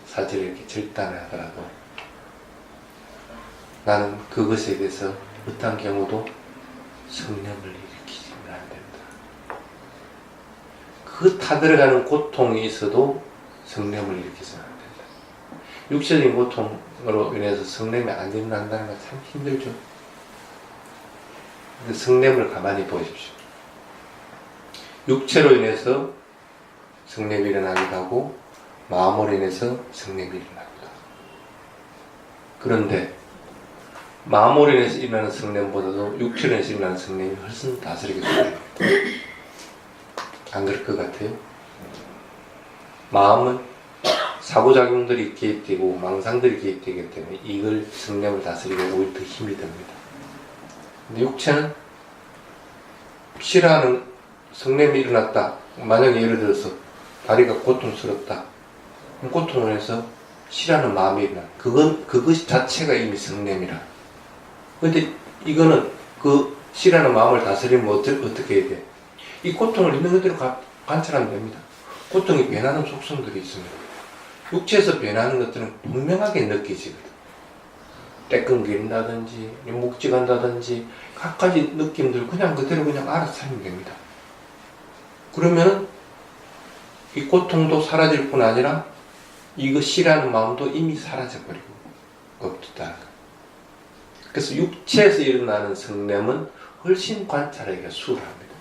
Speaker 1: 사지를 이렇게 절단을 하더라도 나는 그것에 대해서 어떤 경우도 성념을 일으키지는 안 된다. 그 타들어가는 고통이 있어도 성념을 일으키지는 안 된다. 육체적인 고통으로 인해서 성념이 안 일어난다는 건 참 힘들죠. 근데 성념을 가만히 보십시오. 육체로 인해서 성냄이 일어나기도 하고 마음으로 인해서 성냄이 일어나기도 하고 그런데 마음으로 인해서 일어나는 성냄보다도 육체로 인해서 일어나는 성냄이 훨씬 다스리게 됩니다. 안 그럴 것 같아요? 마음은 사고작용들이 개입되고 망상들이 개입되기 때문에 이걸 성냄을 다스리고 오히려 더 힘이 듭니다. 근데 육체는 싫어하는 성냄이 일어났다. 만약에 예를 들어서 다리가 고통스럽다. 고통을 해서 싫어하는 마음이 일어나. 그것 자체가 이미 성냄이라. 근데 이거는 그 싫어하는 마음을 다스리면 어떻게 해야 돼? 이 고통을 있는 그대로 관찰하면 됩니다. 고통이 변하는 속성들이 있습니다. 육체에서 변하는 것들은 분명하게 느껴지거든. 떼끈거린다든지 묵직한다든지 각가지 느낌들 그냥 그대로 그냥 알아서 살면 됩니다. 그러면 이 고통도 사라질 뿐 아니라 이거 싫어하는 마음도 이미 사라져버리고 없다. 그래서 육체에서 일어나는 성냄은 훨씬 관찰하기가 수월합니다.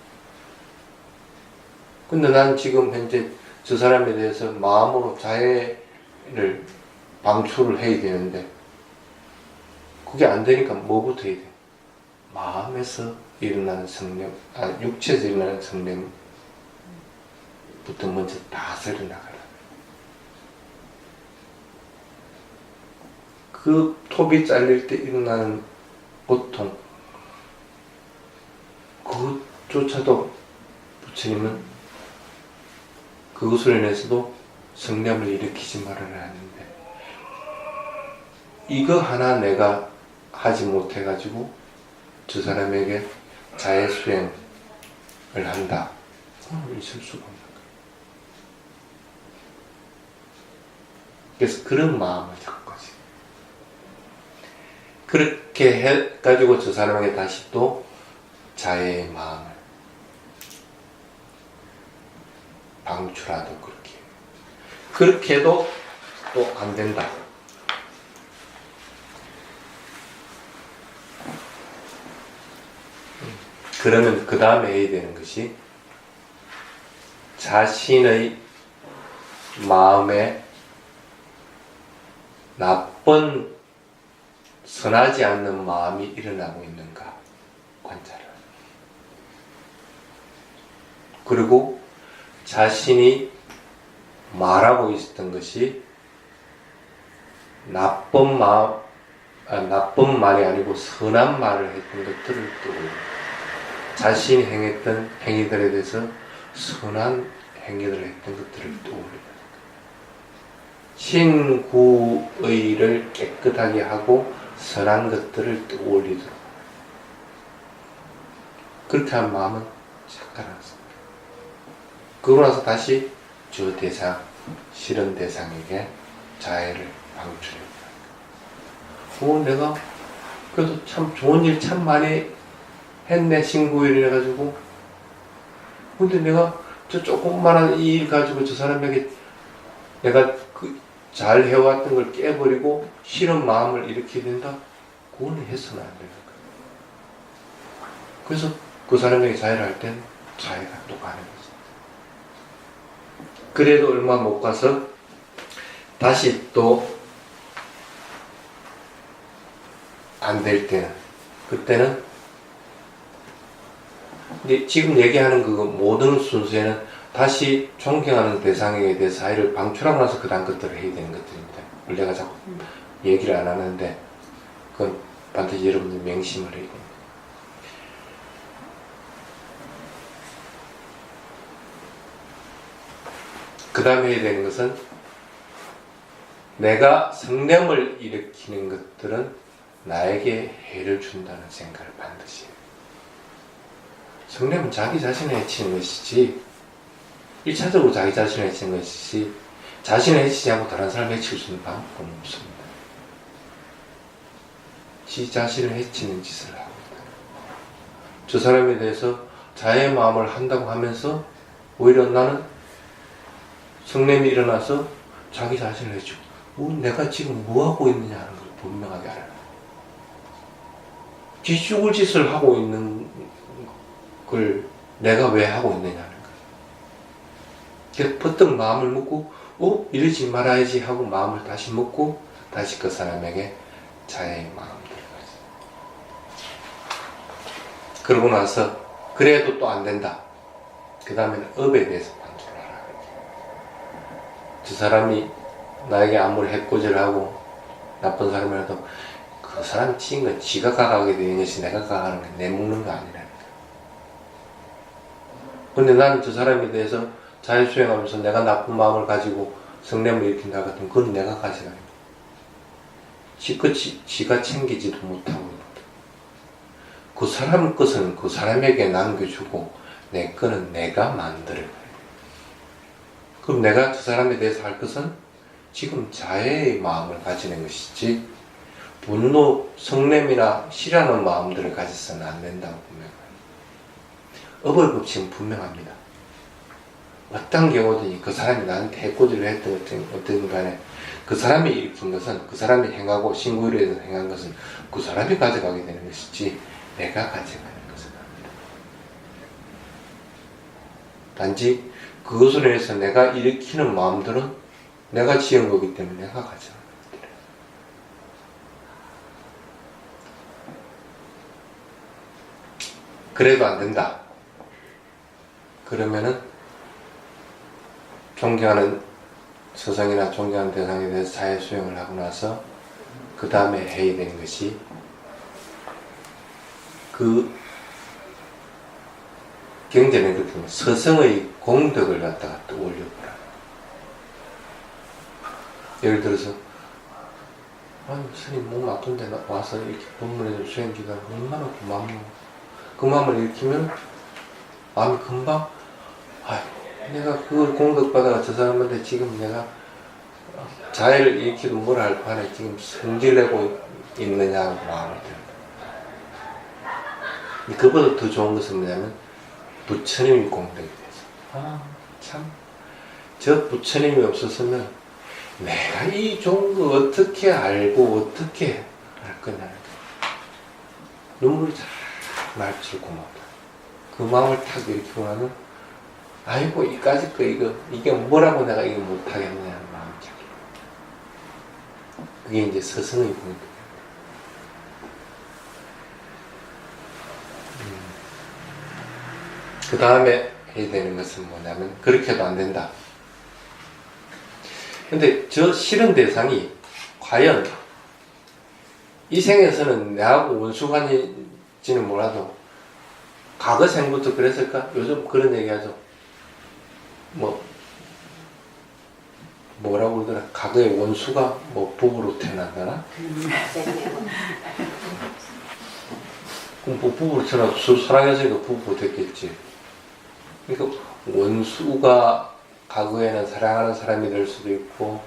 Speaker 1: 근데 난 지금 현재 저 사람에 대해서 마음으로 자애를 방출을 해야 되는데 그게 안 되니까 뭐부터 해야 돼? 마음에서 일어나는 성냄, 육체에서 일어나는 성냄부터 먼저 다스려 나가라. 그 톱이 잘릴 때 일어나는 고통, 그것조차도 부처님은 그것으로 인해서도 성냄을 일으키지 말아라 하는데 이거 하나 내가 하지 못해가지고 저 사람에게 자애 수행을 한다. 있을 수가 없는 거예요. 그래서 그런 마음을 잡고 거지. 그렇게 해가지고 저 사람에게 다시 또 자애의 마음을 방출하도 그렇게 해도 또 안 된다. 그러면 그 다음에 해야 되는 것이 자신의 마음에 나쁜 선하지 않는 마음이 일어나고 있는가 관찰을. 그리고 자신이 말하고 있었던 것이 나쁜 말이 아니고 선한 말을 했던 것들을 또 자신이 행했던 행위들에 대해서 선한 행위들을 했던 것들을 떠올립니다. 신구의를 깨끗하게 하고 선한 것들을 떠올리도록 그렇게 한 마음은 착각하습니다. 그러고 나서 다시 저 대상, 싫은 대상에게 자애를 방출합니다. 내가 그래도 참 좋은 일 참 많이 했네, 신고일 해가지고. 근데 내가 저 조그만한 이 일 가지고 저 사람에게 내가 잘 해왔던 걸 깨버리고 싫은 마음을 일으키게 된다? 그건 해서는 안 되는 거야. 그래서 그 사람에게 자해를 할 땐 자해가 또 가는 거지. 그래도 얼마 못 가서 다시 또 안 될 때는, 그때는 근데 지금 얘기하는 그 모든 순서에는 다시 존경하는 대상에 대해서 자해를 방출하고 나서 그 다음 것들을 해야 되는 것들입니다. 내가 자꾸 얘기를 안 하는데 그건 반드시 여러분들 명심을 해야 됩니다. 그 다음에 해야 되는 것은 내가 성냄을 일으키는 것들은 나에게 해를 준다는 생각을 반드시 해요. 성냄은 자기 자신을 해치는 것이지 1차적으로 자기 자신을 해치는 것이지 자신을 해치지 않고 다른 사람을 해칠 수 있는 방법은 없습니다. 지 자신을 해치는 짓을 하고 있다. 저 사람에 대해서 자해의 마음을 한다고 하면서 오히려 나는 성냄이 일어나서 자기 자신을 해치고 내가 지금 뭐하고 있느냐 하는 걸 분명하게 알아요. 지 죽을 짓을 하고 있는 걸 내가 왜 하고 있느냐는 거예요. 그래서 버뜩 마음을 먹고 이러지 말아야지 하고 마음을 다시 먹고 다시 그 사람에게 자해의 마음을 들어가지. 그러고 나서 그래도 또 안 된다. 그 다음에는 업에 대해서 반주를 하라. 저 사람이 나에게 아무리 해코지를 나쁜 사람이라도 그 사람이 치인 건 지가 가가게 되는 것이 내가 가가는 건 내 먹는 거 아니라니까. 근데 나는 저 사람에 대해서 자해 수행하면서 내가 나쁜 마음을 가지고 성냄을 일으킨다 같으면 그건 내가 가져가는 거야. 지가 챙기지도 못하고 있다. 그 사람 것은 그 사람에게 남겨주고 내 거는 내가 만들어야 돼. 그럼 내가 저 사람에 대해서 할 것은 지금 자해의 마음을 가지는 것이지 분노, 성냄이나 싫어하는 마음들을 가져서는 안 된다고 분명해요. 업의 법칙은 분명합니다. 어떤 경우든지 그 사람이 나한테 해코지를 했던 어떤 간에 그 사람이 일으킨 것은 그 사람이 행하고 신고를 해서 행한 것은 그 사람이 가져가게 되는 것이지 내가 가져가는 것은 아닙니다. 단지 그것으로 인해서 내가 일으키는 마음들은 내가 지은 거기 때문에 내가 가져가는 것들이에요. 그래도 안 된다. 그러면은 존경하는 서성이나 존경하는 대상에 대해서 자해 수행을 하고 나서 그 다음에 해야 되는 것이 그 경전에 이렇게 보면 서성의 공덕을 갖다가 또 올려보라. 예를 들어서 스님 몸 아픈데 와서 이렇게 법문에서 수행기간 얼마나 그 마음을 일으키면 마음이 금방 내가 그걸 공덕받아가 저 사람한테 지금 내가 자해를 일으키도 뭐라 할 판에 지금 성질내고 있느냐고 마음이 들어요. 그보다 더 좋은 것은 뭐냐면 부처님이 공덕이 돼서 참 저 부처님이 없었으면 내가 이 좋은 거 어떻게 알고 어떻게 할 거냐. 눈물이 잘 맑질 고맙다. 그 마음을 탁 일으키고 나면 아이고 이까짓 거 이게 뭐라고 내가 이거 못하겠느냐는 마음이 자기. 그게 이제 서성의 공덕. 그 다음에 해야 되는 것은 뭐냐면 그렇게도 안 된다. 근데 저 싫은 대상이 과연 이 생에서는 내하고 원수간인지는 몰라도 과거 생부터 그랬을까? 요즘 그런 얘기 하죠. 뭐라고 그러더라? 과거에 원수가 부부로 태어난다나? 그럼 부부로 태어나서 사랑했으니까 부부가 됐겠지. 그러니까 원수가 과거에는 사랑하는 사람이 될 수도 있고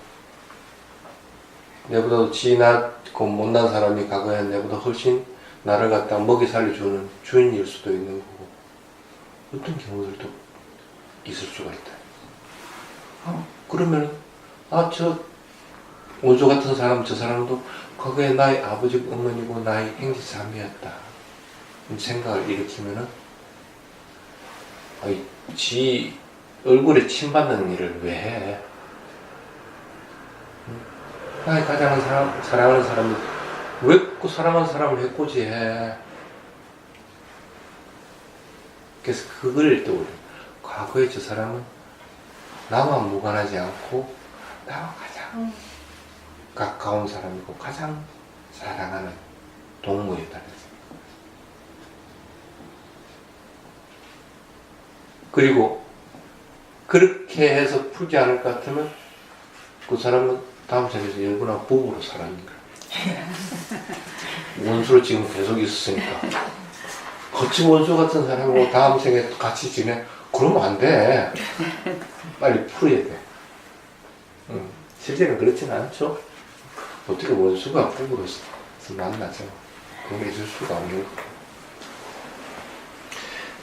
Speaker 1: 내보다 지나고 못난 사람이 과거에는 내보다 훨씬 나를 갖다 먹이 살려주는 주인일 수도 있는 거고 어떤 경우들도 있을 수가 있다. 그러면 저 원수 같은 사람 저 사람도 그게 나의 아버지 어머니고 나의 형제자매였다 생각을 일으키면은 지 얼굴에 침 받는 일을 왜 해? 나의 가장 사랑하는 사람이 왜 그 사랑하는 사람을 해코지해? 그래서 그걸 떠올려. 과거에 저 사람은 나만 무관하지 않고 나와 가장 가까운 사람이고 가장 사랑하는 동무였다. 그리고 그렇게 해서 풀지 않을 것 같으면 그 사람은 다음 생에서 열분한 부부로 살아있는 거야. 원수로 지금 계속 있었으니까. 거치 원수 같은 사람하고 다음 생에 같이 지내? 그러면 안 돼. 빨리 풀어야 돼. 실제는 그렇지는 않죠. 어떻게 원수가 부부로서 만나죠. 그건 있을 수가 없는 거.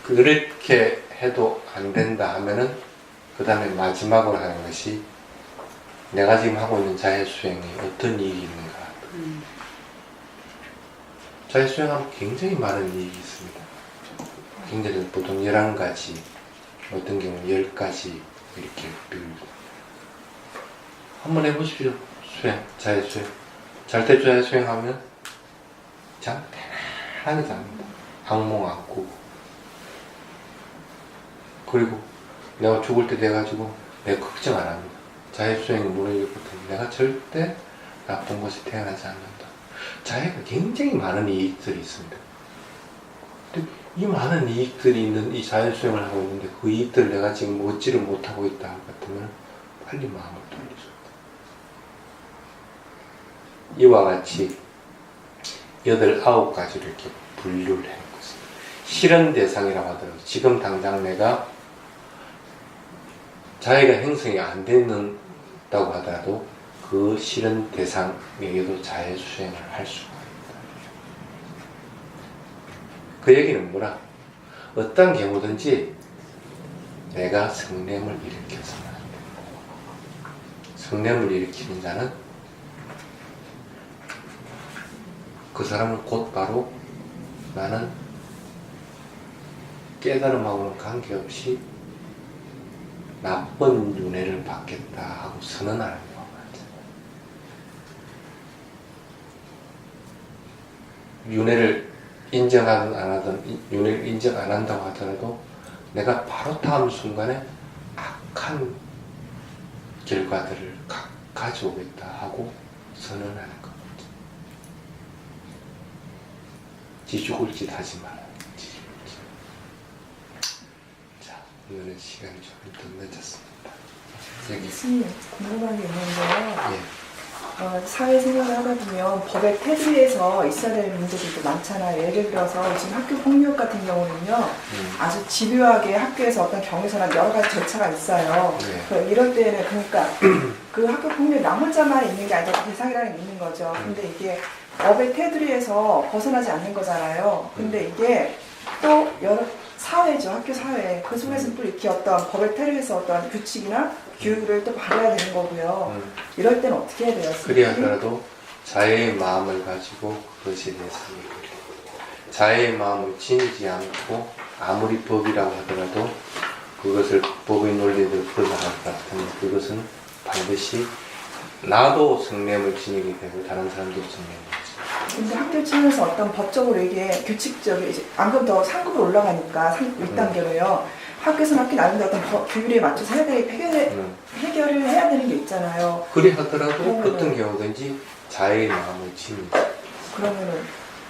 Speaker 1: 그렇게 해도 안 된다 하면은 그 다음에 마지막으로 하는 것이 내가 지금 하고 있는 자해수행에 어떤 이익이 있는가. 자해수행하면 굉장히 많은 이익이 있습니다. 굉장히 보통 11가지, 어떤 경우는 10가지 이렇게 비웁니다. 한번 해보십시오. 수행, 자해수행. 잘 때 자해수행하면 참 편안하게 잡니다. 악몽 안 꾸고. 그리고 내가 죽을 때 돼가지고 내가 걱정 안 합니다. 자해수행이 무너졌거든. 내가 절대 나쁜 곳에 태어나지 않는다. 자해가 굉장히 많은 이익들이 있습니다. 근데 이 많은 이익들이 있는 이 자해수행을 하고 있는데 그 이익들을 내가 지금 얻지를 못하고 있다 같으면 빨리 마음을 돌려줘야 돼. 이와 같이 8, 9가지를 이렇게 분류를 해놓고 있습니다. 실현 대상이라고 하더라도 지금 당장 내가 자해가 형성이 안 됐다고 하더라도 그 실현 대상에게도 자해 수행을 할 수가 있다. 그 얘기는 뭐라? 어떤 경우든지 내가 성냄을 일으켜서는 안 돼. 성냄을 일으키는 자는 그 사람은 곧바로 나는 깨달음하고는 관계없이 나쁜 윤회를 받겠다 하고 선언하는 경우가 많잖아요. 윤회를 인정하든 안 하든, 윤회를 인정 안 한다고 하더라도 내가 바로 다음 순간에 악한 결과들을 가져오겠다 하고 선언하는 겁니다. 지 죽을 짓 하지 마라. 오늘은 시간이 조금 더 늦었습니다. 여기.
Speaker 4: 스님, 궁금한 게 있는데요.
Speaker 1: 예.
Speaker 4: 사회생활을 하다 보면 법의 테두리에서 있어야 될 문제들도 많잖아요. 예를 들어서 지금 학교 폭력 같은 경우는요, 아주 집요하게 학교에서 어떤 경위서나 여러 가지 절차가 있어요.
Speaker 1: 네.
Speaker 4: 이럴 때는 그러니까 그 학교 폭력 나 혼자만 있는 게 아니라 대상이라는 게 있는 거죠. 근데 이게 법의 테두리에서 벗어나지 않는 거잖아요. 근데 이게 또 여러 사회죠, 학교 사회. 그 속에서 또 이렇게 어떤 법의 테두리에서 어떤 규칙이나 교육을 또 받아야 되는 거고요. 이럴 때는 어떻게 해야 돼요?
Speaker 1: 그리 하더라도 자애의 마음을 가지고 그것에 대해서 얘기를 해요. 자애의 마음을 지니지 않고 아무리 법이라고 하더라도 그것을 법의 논리를 풀어나갈 것 같으면 그것은 반드시 나도 성냄을 지니게 되고 다른 사람도 성냄을
Speaker 4: 근데 학교 측에서 어떤 법적으로 이게 규칙적인, 이제 안 그럼 더 상급으로 올라가니까 1단계로요. 학교에서는 학교 나름대로 어떤 규율에 맞춰서 해결을 해야 되는 게 있잖아요.
Speaker 1: 그리 하더라도 어떤 경우든지 자애의 마음을 지니지.
Speaker 4: 그러면은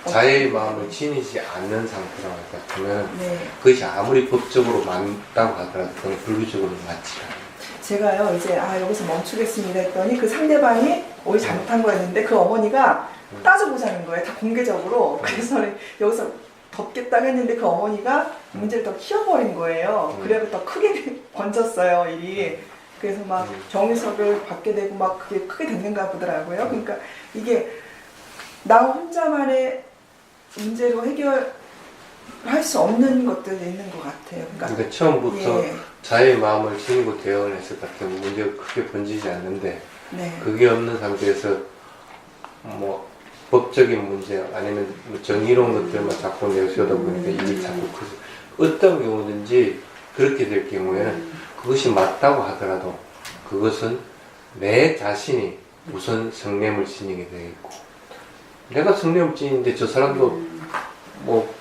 Speaker 1: 자애의 마음을 지니지 않는 상태라고 할 것 같으면
Speaker 4: 네.
Speaker 1: 그것이 아무리 법적으로 맞다고 하더라도 그건 불교적으로 맞지 않아요.
Speaker 4: 제가요 이제 여기서 멈추겠습니다 했더니 그 상대방이 오히려 잘못한 거였는데 그 어머니가 따져보자는 거예요. 다 공개적으로. 그래서 여기서 덮겠다고 했는데 그 어머니가 문제를 더 키워버린 거예요. 그래서 더 크게 번졌어요, 일이. 그래서 막 경위서를 받게 되고 막 그게 크게 됐는가 보더라고요. 그러니까 이게 나 혼자만의 문제로 해결할 수 없는 것들이 있는 것 같아요. 그러니까
Speaker 1: 그러니까 처음부터
Speaker 4: 예.
Speaker 1: 자의 마음을 지니고 대응을 했을 것 같으면 문제가 크게 번지지 않는데
Speaker 4: 네.
Speaker 1: 그게 없는 상태에서 뭐 법적인 문제 아니면 뭐 정의로운 것들만 자꾸 내세우다 보니까 이게 자꾸 크죠. 어떤 경우든지 그렇게 될 경우에는 그것이 맞다고 하더라도 그것은 내 자신이 우선 성냄을 지니게 되겠고 내가 성냄을 지니는데 저 사람도 뭐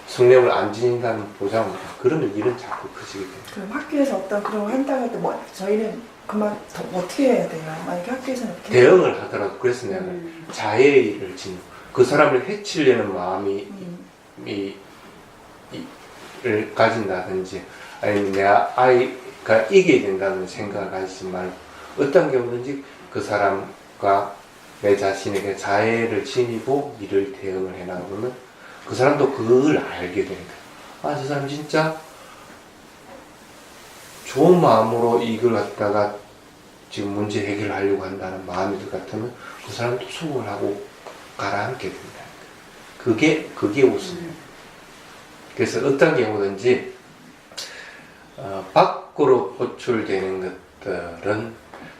Speaker 1: 성냄을 안 지닌다는 보장은 그러면 일은 자꾸 커지게 돼요.
Speaker 4: 그럼 학교에서 어떤 그런 거 한다고 해도 뭐 저희는 그만 더 어떻게 해야 돼요? 만약에 학교에서는 어떻게
Speaker 1: 대응을 하더라도 그래서 내가 자해를 지는 그 사람을 해치려는 마음이 를 가진다든지 아니면 내 아이가 이겨야 된다는 생각을 가지지 말고 어떤 경우든지 그 사람과 내 자신에게 자해를 지니고 이를 대응을 해나가면 그 사람도 그걸 알게 됩니다. 아, 저 사람 진짜 좋은 마음으로 이걸 갖다가 지금 문제 해결을 하려고 한다는 마음이 들 같으면 그 사람도 수긍을 하고 가라앉게 된다. 그게 우선입니다. 그래서 어떤 경우든지 밖으로 포출되는 것들은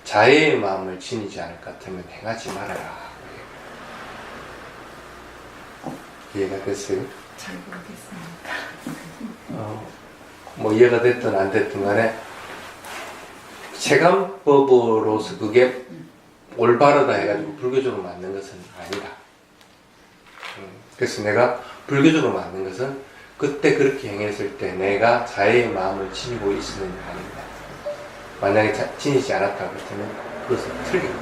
Speaker 1: 자해의 마음을 지니지 않을 것 같으면 행하지 말아라. 이해가 됐어요?
Speaker 4: 잘 모르겠습니다.
Speaker 1: 뭐 이해가 됐든 안 됐든 간에 체감법으로서 그게 올바르다 해가지고 불교적으로 맞는 것은 아니다. 그래서 내가 불교적으로 맞는 것은 그때 그렇게 행했을 때 내가 자해의 마음을 지니고 있었느냐 아닙니다. 만약에 지니지 않았다고 했다면 그것은 틀리고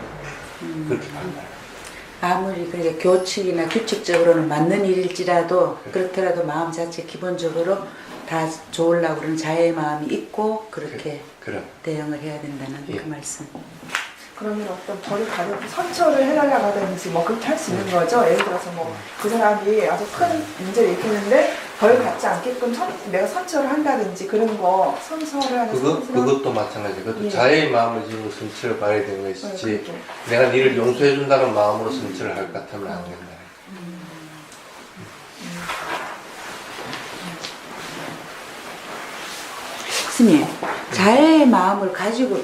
Speaker 1: 그렇게 판단합니다.
Speaker 2: 아무리 그러니까 교칙이나 규칙적으로는 맞는 일일지라도 그렇더라도 마음 자체 기본적으로 다 좋으려고 그러는 자의 마음이 있고 그렇게
Speaker 1: 그럼
Speaker 2: 대응을 해야 된다는
Speaker 1: 예.
Speaker 2: 그 말씀.
Speaker 4: 그러면 어떤 벌을 가볍게 선처를 해달라고 하든지 뭐 그렇게 할 수 있는 거죠. 예를 들어서 뭐 그 사람이 아주 큰 문제를 일으켰는데 벌 받지 않게끔 내가 선처를 한다든지 그런 거 선처를 하는
Speaker 1: 그것도 마찬가지. 그것도
Speaker 4: 예.
Speaker 1: 자해의 마음을 지니고 선처를 봐야 되는 것이지
Speaker 4: 그렇죠.
Speaker 1: 내가 니를 용서해준다는 마음으로 선처를 할 것 같으면 안 된다.
Speaker 2: 스님, 자의 마음을 가지고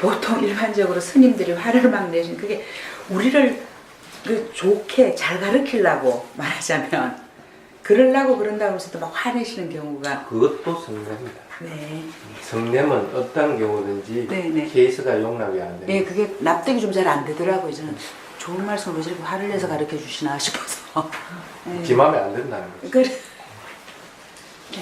Speaker 2: 보통 일반적으로 스님들이 화를 막 내신 그게 우리를 그 좋게 잘 가르치려고 말하자면 그러려고 그런다고 해서도 막 화내시는 경우가
Speaker 1: 그것도 성냄입니다.
Speaker 2: 네.
Speaker 1: 성냄은 어떤 경우든지
Speaker 2: 네네.
Speaker 1: 케이스가 용납이 안 됩니다.
Speaker 2: 예, 그게 납득이 좀 잘 안 되더라고요. 저는 좋은 말씀을 왜 저렇게 화를 내서 가르쳐 주시나 싶어서.
Speaker 1: 지 맘에 안 된다는 거죠.
Speaker 2: 그래. 네.